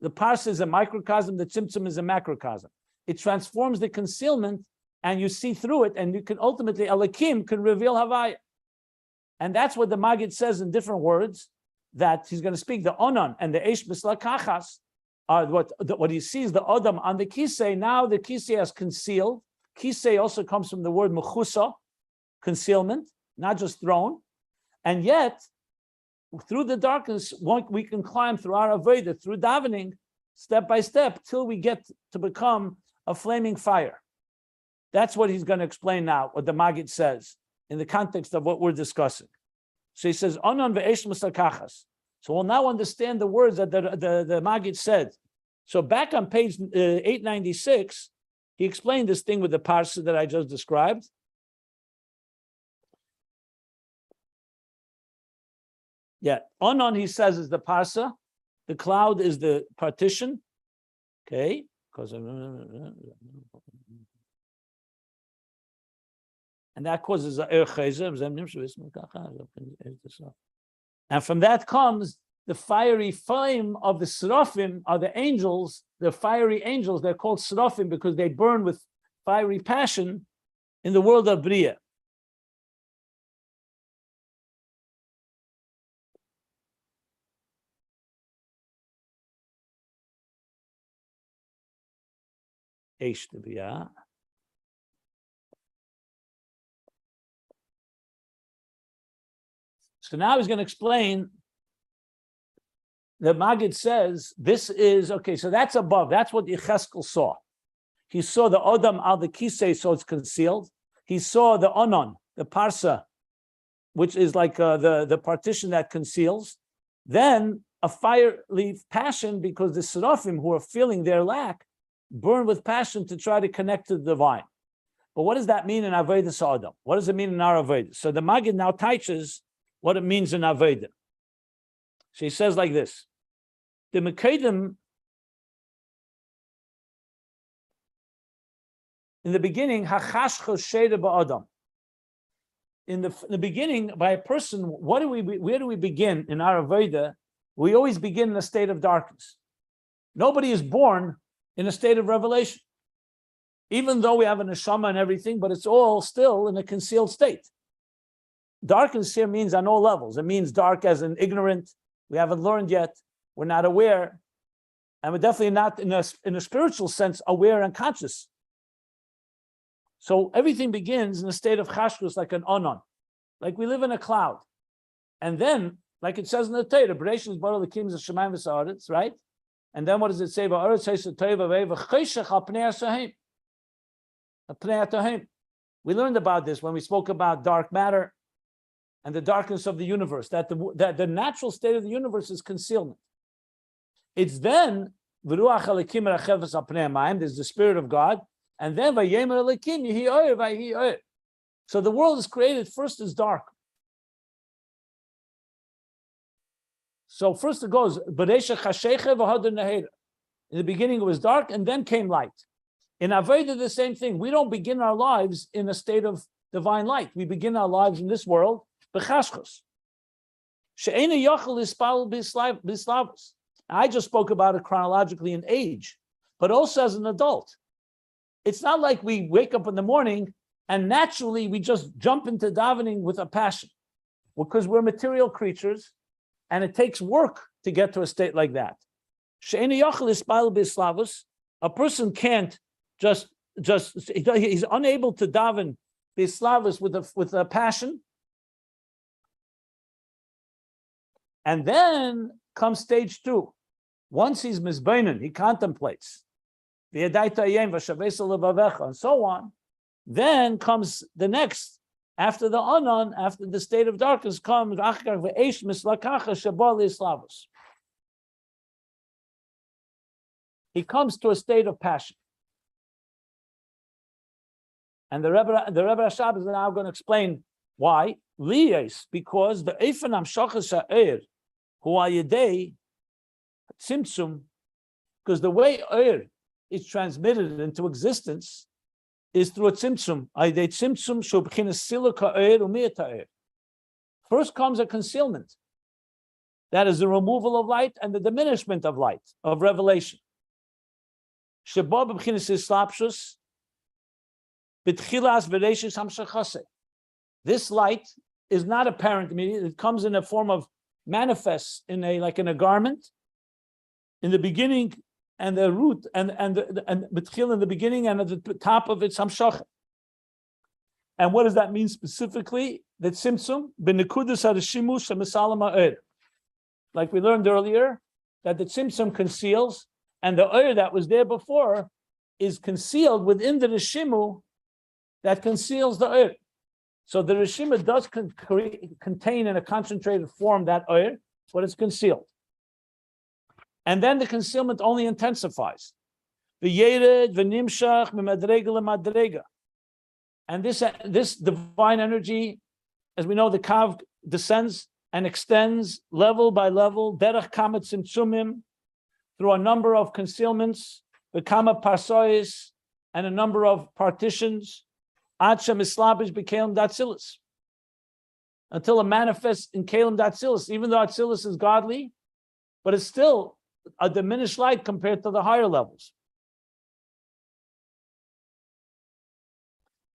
The Parsa is a microcosm, the Tzimtzum is a macrocosm. It transforms the concealment, and you see through it, and you can ultimately, Elokim can reveal Havaya. And that's what the Maggid says in different words, that he's going to speak the Onan and the Eish Mislakachas are what he sees, the Odam on the Kisei. Now the Kisei is concealed. Kisei also comes from the word Mechusa, concealment, not just throne. And yet, through the darkness, we can climb through our Avodah, through davening, step by step, till we get to become a flaming fire. That's what he's going to explain now, what the Maggid says, in the context of what we're discussing. So he says, Onan ve'esh musakachas. So we'll now understand the words that the Maggid said. So back on page 896, he explained this thing with the parsa that I just described. Yeah, Onan, he says, is the parsa. The cloud is the partition. Okay, because and that causes a and from that comes the fiery flame of the Seraphim, are the angels, the fiery angels. They're called Seraphim because they burn with fiery passion in the world of Biy'a. Biy'a. So now he's going to explain. The Maggid says this is okay. So that's above. That's what Yecheskel saw. He saw the Odam al the Kisei, so it's concealed. He saw the Onan, the Parsa, which is like the partition that conceals. Then a fiery passion, because the Seraphim who are feeling their lack burn with passion to try to connect to the divine. But what does that mean in Avodah Sa'adam? What does it mean in our Avodah? So the Maggid now teaches what it means in Avodah. So he says like this: the Mekedim, in the beginning, hachashchos sheida ba'adam. In the beginning, by a person, where do we begin in our Avodah? We always begin in a state of darkness. Nobody is born in a state of revelation, even though we have a neshama and everything, but it's all still in a concealed state. Darkness here means on all levels. It means dark as in ignorant. We haven't learned yet. We're not aware. And we're definitely not in a spiritual sense aware and conscious. So everything begins in a state of chashkus, like an onan. Like we live in a cloud. And then, like it says in the Torah, Bereshit bara Elokim hashamayim v'sa'aretz, right? And then what does it say? We learned about this when we spoke about dark matter and the darkness of the universe, that the natural state of the universe is concealment. It's then, there's the Spirit of God, and then, so the world is created first as dark. So first it goes, in the beginning it was dark, and then came light. In Avodah, the same thing. We don't begin our lives in a state of divine light. We begin our lives in this world, b'chashchos. She'ena yachal ispal b'slavos. I just spoke about it chronologically in age, but also as an adult. It's not like we wake up in the morning and naturally we just jump into davening with a passion, because we're material creatures and it takes work to get to a state like that. A person can't he's unable to daven bislavus with a passion. And then comes stage 2. Once he's mizbeinen, he contemplates, and so on. Then comes the next, after the anan, after the state of darkness comes, he comes to a state of passion. And the Rebbe Rashab is now going to explain Why? Liyes, because the Eifan Amshachas Ha'er, who are Yedei, Tzimtzum, because the way Eir is transmitted into existence is through a Tzimtzum. Ayidei Tzimtzum Shubchinas Silika Eir Umiyata Eir. First comes a concealment. That is the removal of light and the diminishment of light, of revelation. Sheba b'chinas islapshus, b'tchilas v'reishis hamshachase. This light is not apparent immediately. It comes in a form of manifests in a garment, in the beginning, and the root, and b'tchil in the beginning, and at the top of its hamshach. And what does that mean specifically? That tzimtzum b'nekudas harishimus hamisalam ha'er. Like we learned earlier, that the tzimtzum conceals, and the oil that was there before is concealed within the rishimu that conceals the oil. So the rishimu does contain in a concentrated form that oil, but it's concealed. And then the concealment only intensifies. V'yered v'nimshach mimadrega lemadrega. And this divine energy, as we know, the kav descends and extends level by level, derech kama tzimtzumim, through a number of concealments, the kama parsois, and a number of partitions, ad shemislabish b'kelim datzilis, until it manifests in kelim datzilis, even though Atzilus is godly, but it's still a diminished light compared to the higher levels.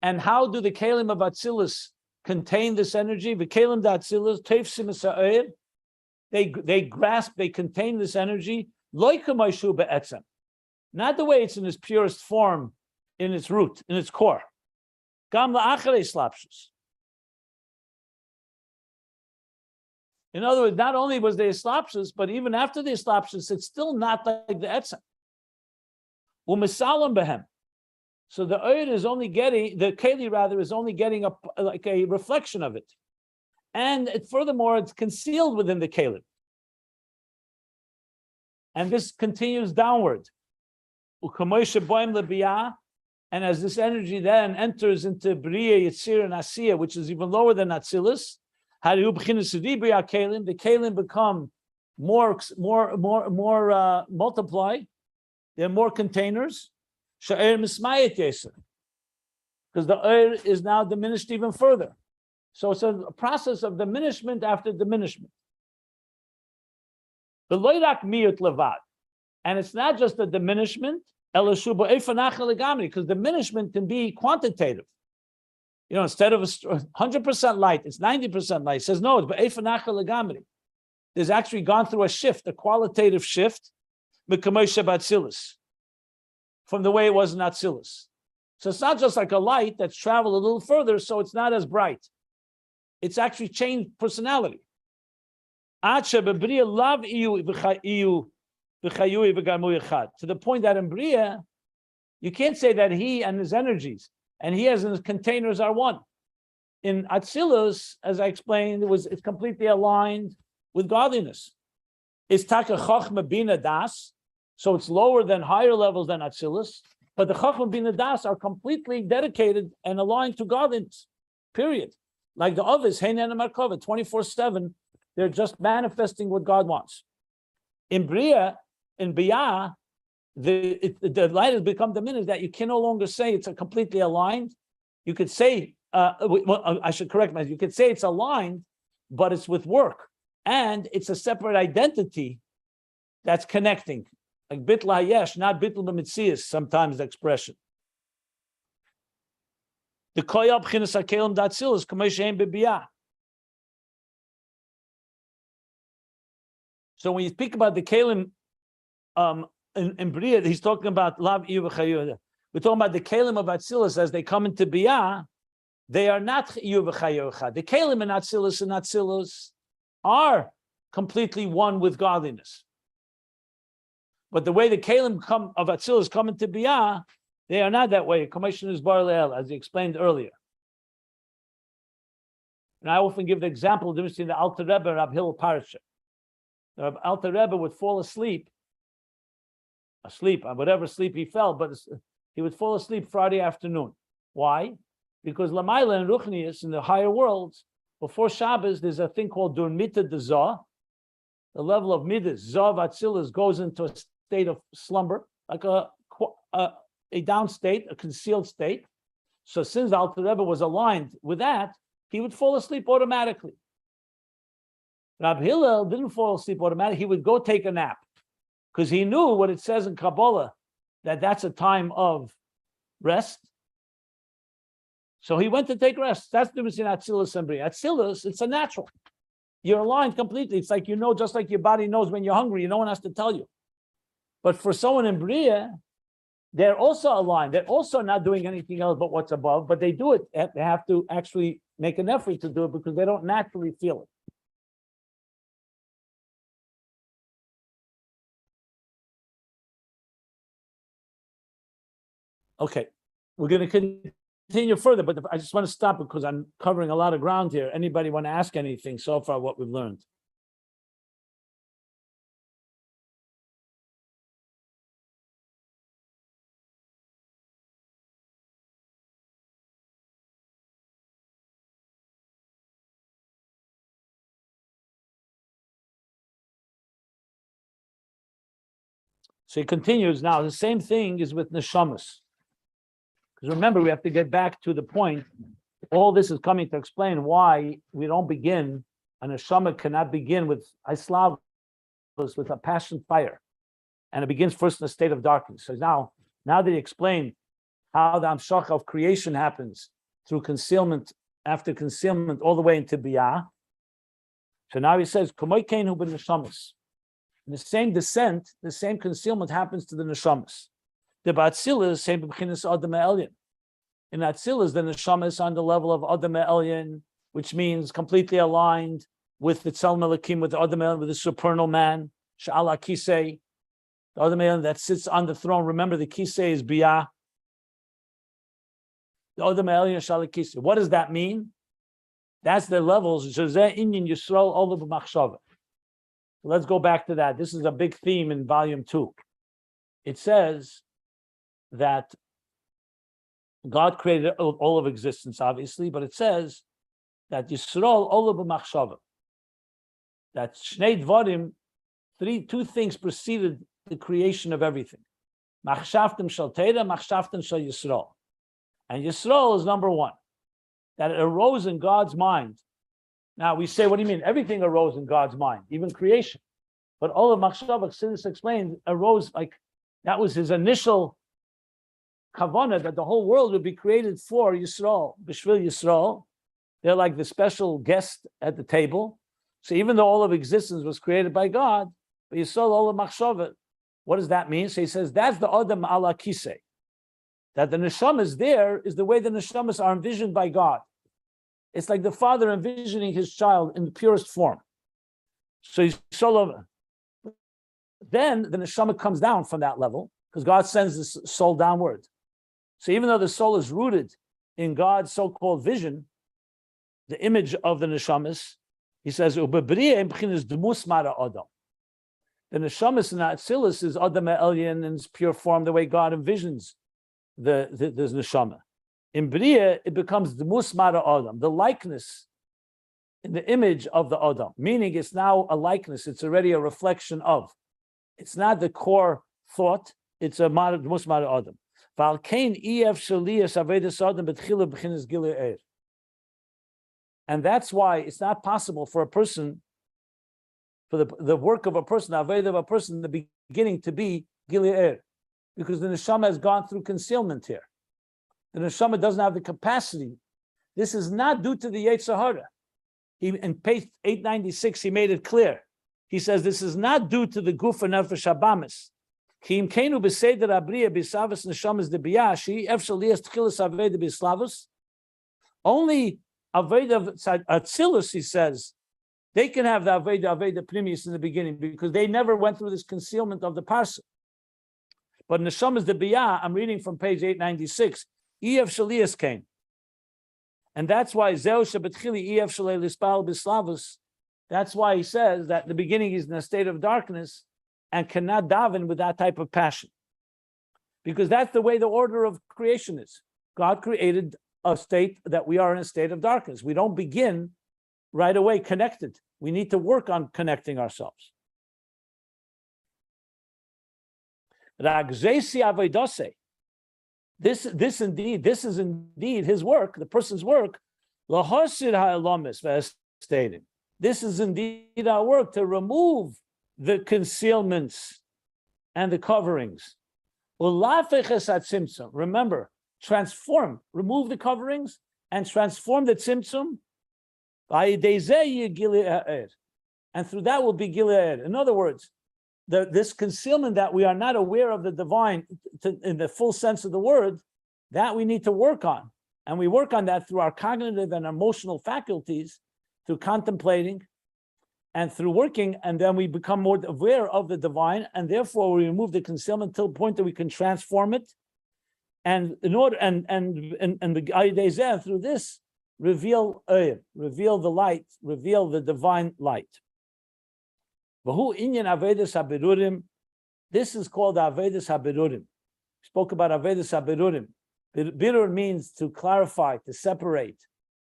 And how do the kelim of Atzilus contain this energy? The kelim datzilis, teifsim esa'er, they grasp, they contain this energy, not the way it's in its purest form, in its root, in its core. In other words, not only was there islapsus, but even after the islapsus, it's still not like the etzem. So the oir is only getting, the keli rather, is only getting like a reflection of it. And furthermore, it's concealed within the keli. And this continues downward. And as this energy then enters into Biy'a, Yitzir, and Asiya, which is even lower than Atzilus, the kelim become more multiplied. There are more containers. Because the oir is now diminished even further. So it's a process of diminishment after diminishment. The loirak miyut levad, and it's not just a diminishment, because diminishment can be quantitative. You know, instead of 100% light, it's 90% light. It says no, it's there's actually gone through a shift, a qualitative shift, from the way it was in Atzilus. So it's not just like a light that's traveled a little further, so it's not as bright. It's actually changed personality. To the point that in Biy'a, you can't say that he and his energies and he as his containers are one. In Atzilus, as I explained, it's completely aligned with godliness. It's taka chochma bina das, so it's lower than higher levels than Atzilus, but the chochma bina das are completely dedicated and aligned to godliness, period. Like the others, Heinen and Markova, 24/7, they're just manifesting what God wants. In Biy'a, the light has become diminished that you can no longer say it's a completely aligned. You could say, I should correct myself, you could say it's aligned, but it's with work. And it's a separate identity that's connecting. Like bitl hayesh, not bitl b'mitzias, sometimes the expression. The koyab chinas hakelim datzilis k'may she'en b'Biy'a. So when you speak about the kelim in Biy'a, he's talking about lav iyu v'chayu. We're talking about the kelim of Atzilus as they come into Biy'a. They are not iyu v'chayu. The kelim in Atzilus are completely one with godliness. But the way the kelim of Atzilus come into Biy'a, they are not that way. Commission is bar le'el, as he explained earlier. And I often give the example of the difference between the Alter Rebbe and Rab Hillel Parasha. The Alter Rebbe would fall asleep, whatever sleep he fell, but he would fall asleep Friday afternoon. Why? Because Lamaila and Ruchnius in the higher worlds, before Shabbos, there's a thing called Durmita de Zah. The level of Midas, Zah Atzilus, goes into a state of slumber, like a down state, a concealed state. So since the Alter Rebbe was aligned with that, he would fall asleep automatically. Rab Hillel didn't fall asleep automatically. He would go take a nap because he knew what it says in Kabbalah, that that's a time of rest. So he went to take rest. That's the difference in Atzilus and Biy'a. Atzilus, it's a natural. You're aligned completely. It's like, just like your body knows when you're hungry, no one has to tell you. But for someone in Biy'a, they're also aligned. They're also not doing anything else but what's above, but they do it. They have to actually make an effort to do it because they don't naturally feel it. Okay, we're going to continue further, but I just want to stop because I'm covering a lot of ground here. Anybody want to ask anything so far, what we've learned? So he continues now. The same thing is with neshamas. Because remember, we have to get back to the point. All this is coming to explain why we don't begin, a neshama cannot begin with Islavos, with a passion fire. And it begins first in a state of darkness. So now that he explained how the Amshach of creation happens through concealment, after concealment, all the way into Biy'a. So now he says, Kumoy Keinu ben neshamas. The same descent, the same concealment happens to the neshamas. The Ba'atzilus, same b'chinas Adam Elyon. In Atzilus, the neshama is on the level of Adam Elyon, which means completely aligned with the Tzelem Elokim, with the Adam Elyon, with the supernal man, Sha'ala Kisei, the Adam Elyon that sits on the throne. Remember, the Kisei is Biy'a. The Adam Elyon, Sha'ala Kisei. What does that mean? That's the levels. Shazeh Inyan Yisrael Olav B'machshava. Let's go back to that. This is a big theme in volume 2. It says that God created all of existence, obviously, but it says that Yisrael Olav B'machshava. That Shnei Dvarim, two things preceded the creation of everything. Machshavtim shel Torah, machshavtim shel Yisrael. And Yisrael is number one. That it arose in God's mind. Now we say, what do you mean? Everything arose in God's mind, even creation. But all of Machshavah, Chassidus explained, arose like that was his initial kavanah, that the whole world would be created for Yisrael, B'shvil Yisrael. They're like the special guest at the table. So even though all of existence was created by God, but Yisrael, all of Machshavah, what does that mean? So he says, that's the Adam ala Kisei. That the neshamas there is the way the neshamas are envisioned by God. It's like the father envisioning his child in the purest form. So then the neshama comes down from that level because God sends the soul downward. So even though the soul is rooted in God's so-called vision, the image of the neshamas, he says, the neshamas in Atzilus is Adam Elyon in its pure form, the way God envisions the neshama. In Biy'a, it becomes the musmara Adam, the likeness in the image of the Adam, meaning it's now a likeness, it's already a reflection of. It's not the core thought, it's a musmara Adam. And that's why it's not possible for a person, for the work of a person, the aved of a person in the beginning to be Gile'er, because the neshama has gone through concealment here. The neshama doesn't have the capacity. This is not due to the Yetzer Hara. In page 896, he made it clear. He says this is not due to the guf and nefesh habamis. Ki im keinu b'seder abriya b'savas neshamas de Biy'a she efshal liyas tchilas aveda b'slavus. Only aveda atzilus, he says, they can have the aveda primius in the beginning because they never went through this concealment of the parsa. But neshamas de Biy'a, I'm reading from page 896. Ef Shalias came. And that's why Zeu Shabbatchili Ef Shalei Lispal Bislavus. That's why he says that in the beginning he's in a state of darkness and cannot daven with that type of passion. Because that's the way the order of creation is. God created a state that we are in a state of darkness. We don't begin right away connected. We need to work on connecting ourselves. This is indeed his work, the person's work. This is indeed our work, to remove the concealments and the coverings. Remember, transform, remove the coverings and transform the tzimtzum. And through that will be Gilead. In other words, this concealment that we are not aware of the divine in the full sense of the word, that we need to work on. And we work on that through our cognitive and emotional faculties, through contemplating and through working, and then we become more aware of the divine, and therefore we remove the concealment till the point that we can transform it. And in order and the ideas through this reveal the light, reveal the divine light. This is called Avedis HaBirurim. Spoke about Avedis HaBirurim. Birur means to clarify, to separate,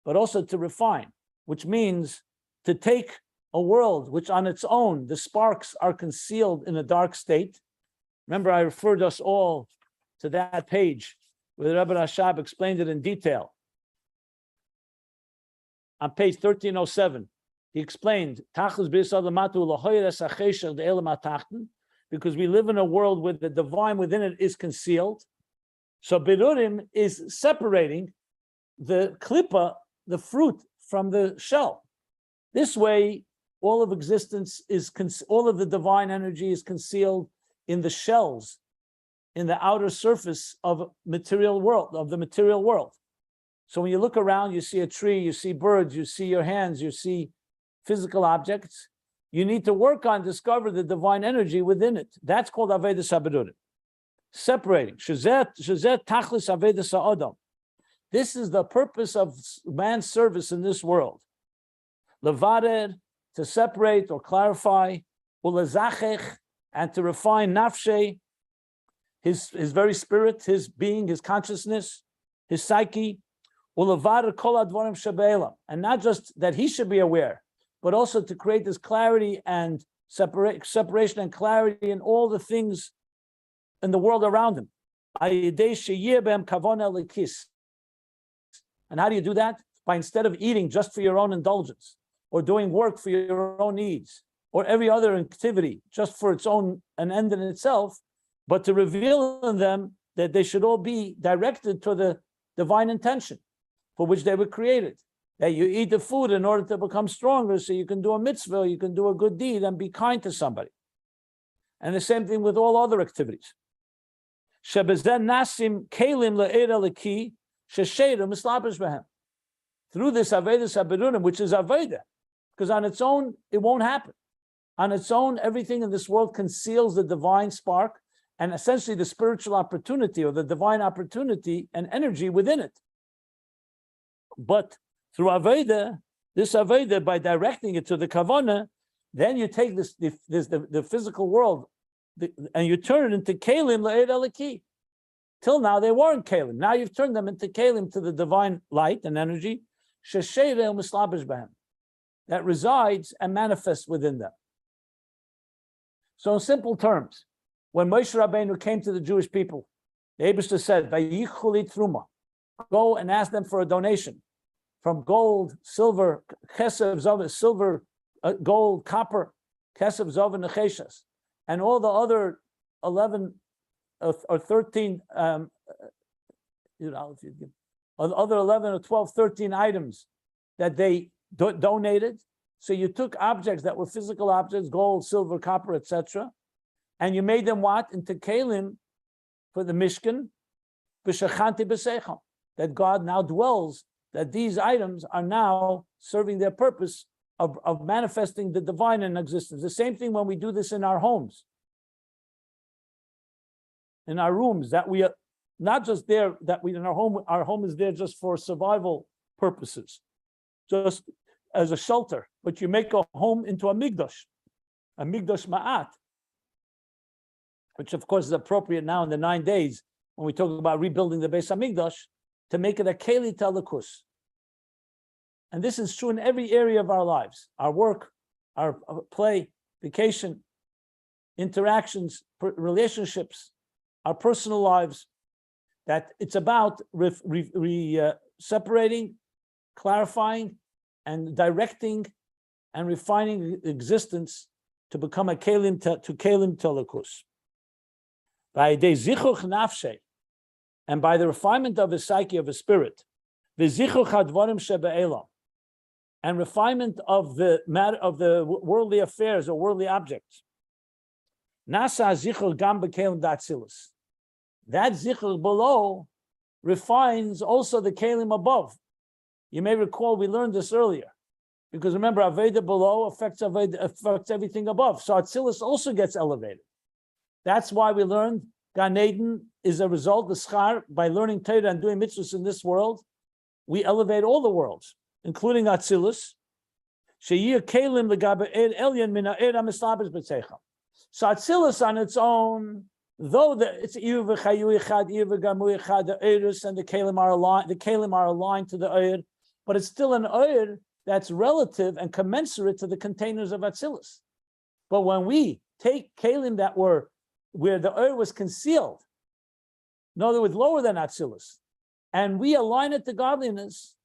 but also to refine, which means to take a world which on its own, the sparks are concealed in a dark state. Remember, I referred us all to that page where the Rebbe Rashab explained it in detail. On page 1307, he explained, because we live in a world where the divine within it is concealed. So Birurim is separating the klippa, the fruit, from the shell. This way, all of existence is, all of the divine energy is concealed in the shells, in the outer surface of material world, of the material world. So when you look around, you see a tree, you see birds, you see your hands, you see physical objects. You need to work on discover the divine energy within it. That's called Avedis HaBirurim. Separating. Shezet Tachlis Avedis HaAdam. This is the purpose of man's service in this world. Levader, to separate or clarify, ulezachech, and to refine nafshe, his very spirit, his being, his consciousness, his psyche, ulevader kol advarim shebe'elam, and not just that he should be aware, but also to create this clarity and separation and clarity in all the things in the world around him. And how do you do that? By instead of eating just for your own indulgence, or doing work for your own needs, or every other activity just for its own an end in itself, but to reveal in them that they should all be directed to the divine intention for which they were created. That you eat the food in order to become stronger, so you can do a mitzvah, you can do a good deed and be kind to somebody. And the same thing with all other activities. Through this Avedis HaBirurim, which is Aveda, because on its own, it won't happen. On its own, everything in this world conceals the divine spark and essentially the spiritual opportunity or the divine opportunity and energy within it. But through Aveda, this Aveda, by directing it to the Kavanah, then you take the physical world and you turn it into Kalim La'ed Alaki. Till now, they weren't Kalim. Now you've turned them into Kalim, to the divine light and energy, that resides and manifests within them. So in simple terms, when Moshe Rabbeinu came to the Jewish people, the Eibishter said, "Vayichuli truma," go and ask them for a donation from gold, silver, kesef, zav, silver, gold, copper, kesef, zav, and necheshas, and all the other 11 or 13, other 11 or 12, 13 items that they donated. So you took objects that were physical objects, gold, silver, copper, etc., and you made them what? Into kalim for the Mishkan, b'shechanti b'seicham, that God now dwells, that these items are now serving their purpose of manifesting the divine in existence. The same thing when we do this in our homes, in our rooms, that we are not just there, that we in our home is there just for survival purposes, just as a shelter, but you make a home into a migdash ma'at, which of course is appropriate now in the 9 days when we talk about rebuilding the Beis Hamikdash, to make it a keli telekus. And this is true in every area of our lives, our work, our play, vacation, interactions, relationships, our personal lives, that it's about separating, clarifying, and directing and refining existence to become a kelim to kelim telekus. By de zichuch nafshe, and by the refinement of his psyche, of his spirit, the zichuch hadvarim shebe'elam, and refinement of the matter of the worldly affairs or worldly objects. Nasa zichuch gam bekelim datzilus. That zichuch below refines also the kelim above. You may recall we learned this earlier, because remember, Aveda below affects everything above. So Atzilus also gets elevated. That's why we learned Gan Eden is a result, the schar, by learning Torah and doing mitzvahs in this world, we elevate all the worlds, including Atzilus. So Atzilus on its own, though it's Iyu v'chayu echad, Iyu v'gamu echad, the Eirus and the Kelim are aligned to the Eir, but it's still an Eir that's relative and commensurate to the containers of Atzilus. But when we take Kelim that were where the Eir was concealed, in other words, lower than Atzilus, and we align it to godliness,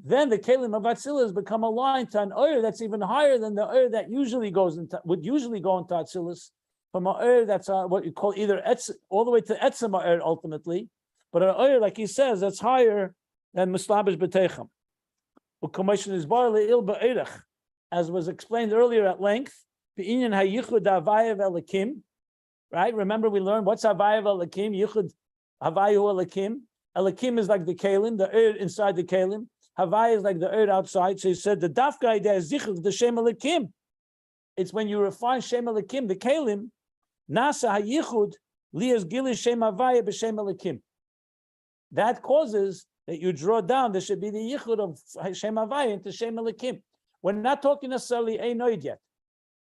then the Kelim of Atzilus become aligned to an Eir that's even higher than the Eir that would usually go into Atzilus, from an Eir that's what you call either Etz, all the way to Etzem Eir ultimately, but an Eir, like he says, that's higher than Mislabish B'Techem. As was explained earlier at length, right? Remember we learned what's Havayav Elakim, Yichud Havayu Elakim. Elakim is like the Kalim, the Eir inside the Kalim. Havaya is like the Eir outside. So he said the Dafka idea is Zichud, the Shem Elakim. It's when you refine Shem Elakim, the Kalim, Nasa HaYichud, Lias Gili Shem Havaya B'Shem Elakim. That causes that you draw down, there should be the yichud of Shem Havaya into Shem Elakim. We're not talking necessarily Einoid yet.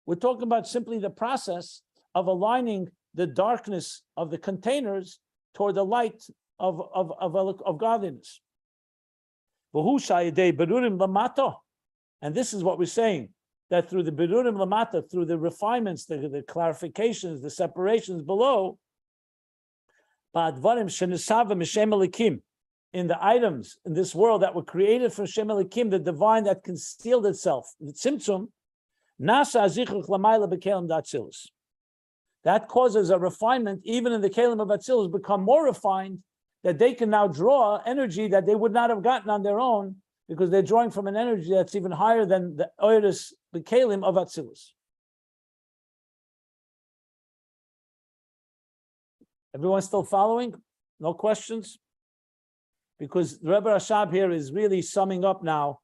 We're talking about simply the process of aligning the darkness of the containers toward the light of godliness. And this is what we're saying, that through the Berurim Lamata, through the refinements, the clarifications, the separations below, in the items in this world that were created from Shem Elikim, the divine that concealed itself, the Tzimtzum, Nasa Zichuch Lamayla B'Kelim Datzilus. That causes a refinement, even in the Kelim of Atzilus, become more refined, that they can now draw energy that they would not have gotten on their own, because they're drawing from an energy that's even higher than the Oiris, the Kelim of Atzilus. Everyone still following? No questions? Because the Rebbe Rashab here is really summing up now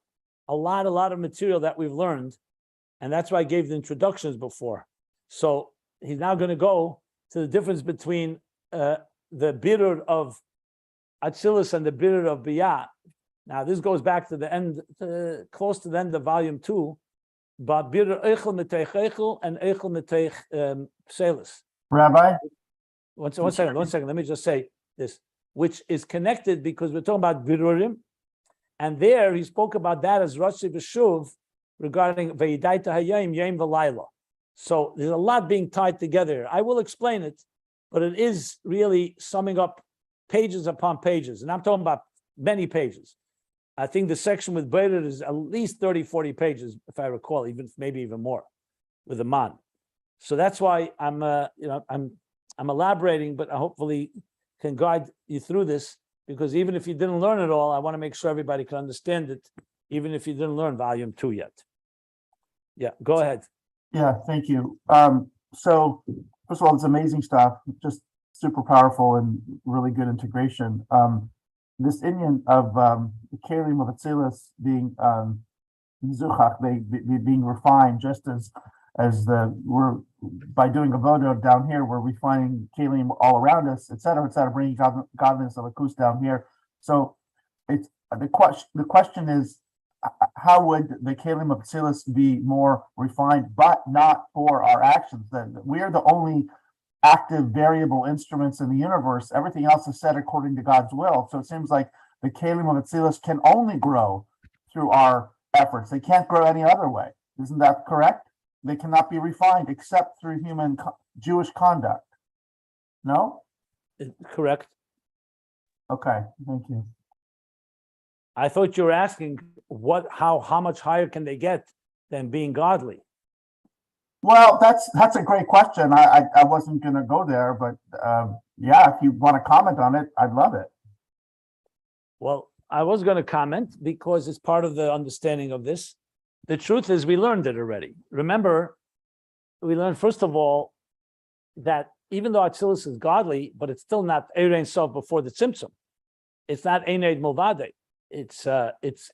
a lot of material that we've learned, and that's why I gave the introductions before. So he's now going to go to the difference between the birur of Atzilus and the birur of Biy'a. Now this goes back to the end, close to the end of volume 2, but birur eichel meteich eichel and eichel meteich pselis. Rabbi? One second. Let me just say this, which is connected because we're talking about birurim, and there he spoke about that as Rashi V'Shuv regarding Veidaita Hayayim Yom V'Layla. So there's a lot being tied together. I will explain it, but it is really summing up pages upon pages, and I'm talking about many pages. I think the section with Beirat is at least 30, 40 pages, if I recall, maybe even more, with the man. So that's why I'm elaborating, but I hopefully can guide you through this, because even if you didn't learn it all, I want to make sure everybody can understand it, even if you didn't learn volume 2 yet. Yeah, go ahead. Yeah, thank you. So first of all, it's amazing stuff, just super powerful and really good integration. This Indian of the Kelim of Atzilus being Mizuchach, being refined, just as we're by doing a voto down here, we're refining Kelim all around us, et cetera, bringing godliness of Akus down here. So it's the question is, how would the Kelim of Atzilus be more refined, but not for our actions? Then we are the only active variable instruments in the universe. Everything else is set according to God's will. So it seems like the Kalim of Atzilus can only grow through our efforts. They can't grow any other way. Isn't that correct? They cannot be refined except through Jewish conduct. No? Correct. Okay, thank you. I thought you were asking how much higher can they get than being godly? Well, that's a great question. I wasn't going to go there, but yeah, if you want to comment on it, I'd love it. Well, I was going to comment because it's part of the understanding of this. The truth is we learned it already. Remember, we learned, first of all, that even though Atzilus is godly, but it's still not Ein Sof before the Tzimtzum. It's not Eined Milvade. It's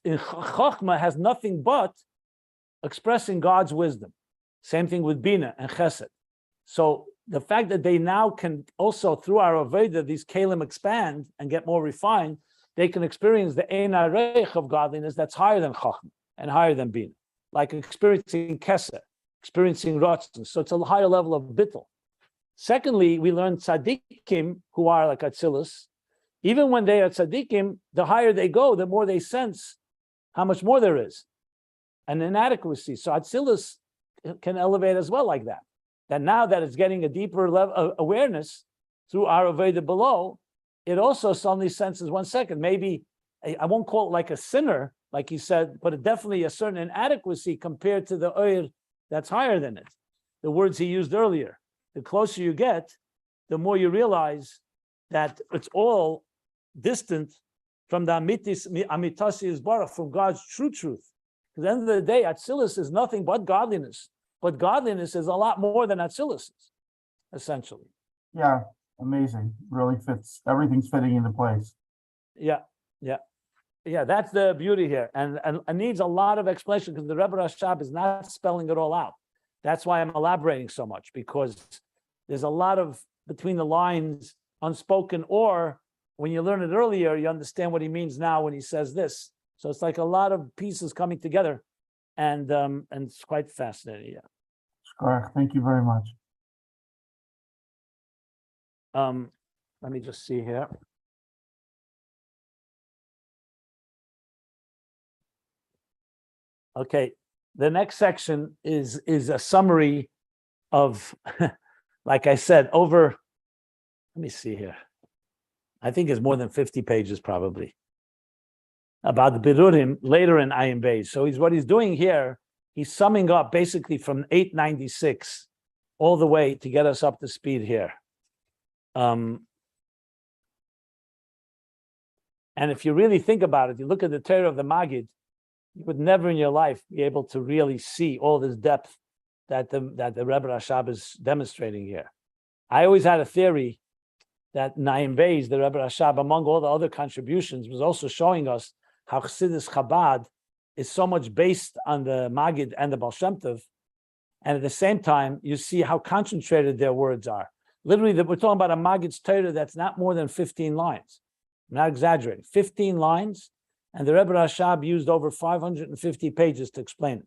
in Chochmah has nothing but expressing God's wisdom. Same thing with Bina and Chesed. So the fact that they now can also, through our Aveda, these Kalim expand and get more refined, they can experience the Ein Areich of godliness that's higher than Chochmah and higher than Bina, like experiencing Kesed, experiencing Ratzon. So it's a higher level of Bittul. Secondly, we learned Tzaddikim, who are like Atzilus, even when they are Tzaddikim, the higher they go, the more they sense how much more there is, an inadequacy. So Atzilus can elevate as well like that. That now that it's getting a deeper level of awareness through our Aveda below, it also suddenly senses, 1 second, maybe, I won't call it like a sinner, like he said, but definitely a certain inadequacy compared to the Oir that's higher than it. The words he used earlier. The closer you get, the more you realize that it's all distant from the Amitasi Yisbarach, from God's true truth. At the end of the day, Atzilus is nothing but godliness. But godliness is a lot more than Atzilus is, essentially. Yeah, amazing. Really fits. Everything's fitting into place. Yeah. That's the beauty here. And it needs a lot of explanation because the Rebbe Rashab is not spelling it all out. That's why I'm elaborating so much, because there's a lot of between the lines unspoken, or when you learn it earlier, you understand what he means now when he says this. So it's like a lot of pieces coming together, and it's quite fascinating. Yeah. Correct. Thank you very much. Let me just see here. Okay, the next section is a summary of, like I said, let me see here. I think it's more than 50 pages probably about the Birurim later in Ayin Beis. So what he's doing here, he's summing up basically from 896 all the way to get us up to speed here. And if you really think about it, you look at the Torah of the Maggid, you would never in your life be able to really see all this depth that the Rebbe Rashab is demonstrating here. I always had a theory that Ayin Beis, the Rebbe Rashab, among all the other contributions, was also showing us how Chassidus Chabad is so much based on the Maggid and the Baal Shem Tov, and at the same time, you see how concentrated their words are. Literally, we're talking about a Maggid's Torah that's not more than 15 lines. I'm not exaggerating. 15 lines, and the Rebbe Rashab used over 550 pages to explain it.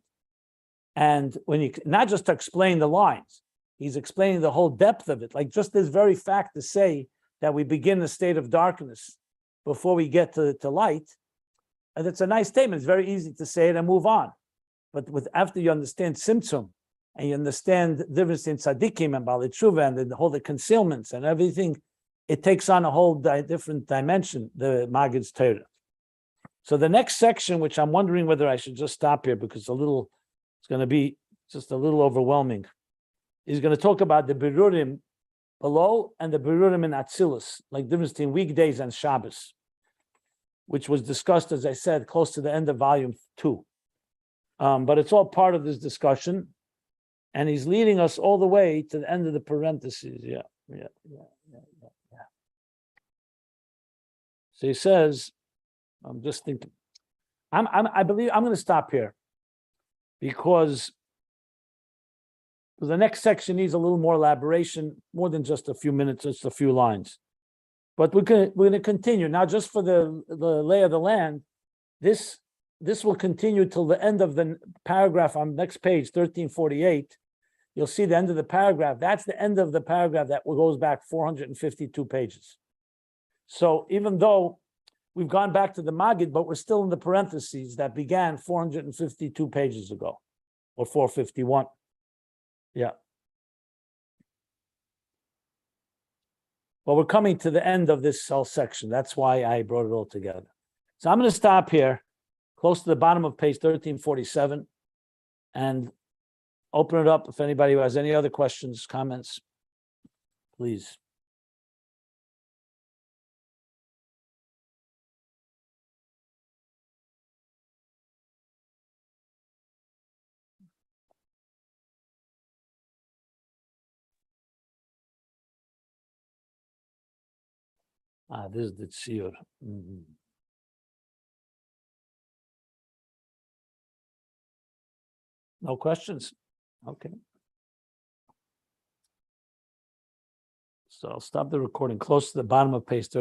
And when he, not just to explain the lines, he's explaining the whole depth of it. Like just this very fact to say that we begin a state of darkness before we get to light, and it's a nice statement. It's very easy to say it and move on. But after you understand Tzimtzum, and you understand the difference in tzaddikim and Baalei Tshuva and the concealments and everything, it takes on a whole different dimension, the Maggid's Torah. So the next section, which I'm wondering whether I should just stop here because it's going to be just a little overwhelming, is going to talk about the Birurim below and the Birurim in Atzilus, like the difference between weekdays and Shabbos, which was discussed, as I said, close to the end of volume 2. But it's all part of this discussion. And he's leading us all the way to the end of the parentheses. Yeah. So he says, I'm just thinking, I believe I'm going to stop here because the next section needs a little more elaboration, more than just a few minutes, just a few lines. But we're going to continue now. Just for the lay of the land, this will continue till the end of the paragraph on next page, 1348. You'll see the end of the paragraph. That's the end of the paragraph that goes back 452 pages. So even though we've gone back to the Maggid, but we're still in the parentheses that began 452 pages ago, or 451. Yeah. Well, we're coming to the end of this whole section. That's why I brought it all together. So I'm going to stop here, close to the bottom of page 1347, and open it up if anybody who has any other questions, comments, please. This is the tziyur. No questions? Okay. So I'll stop the recording close to the bottom of page 13.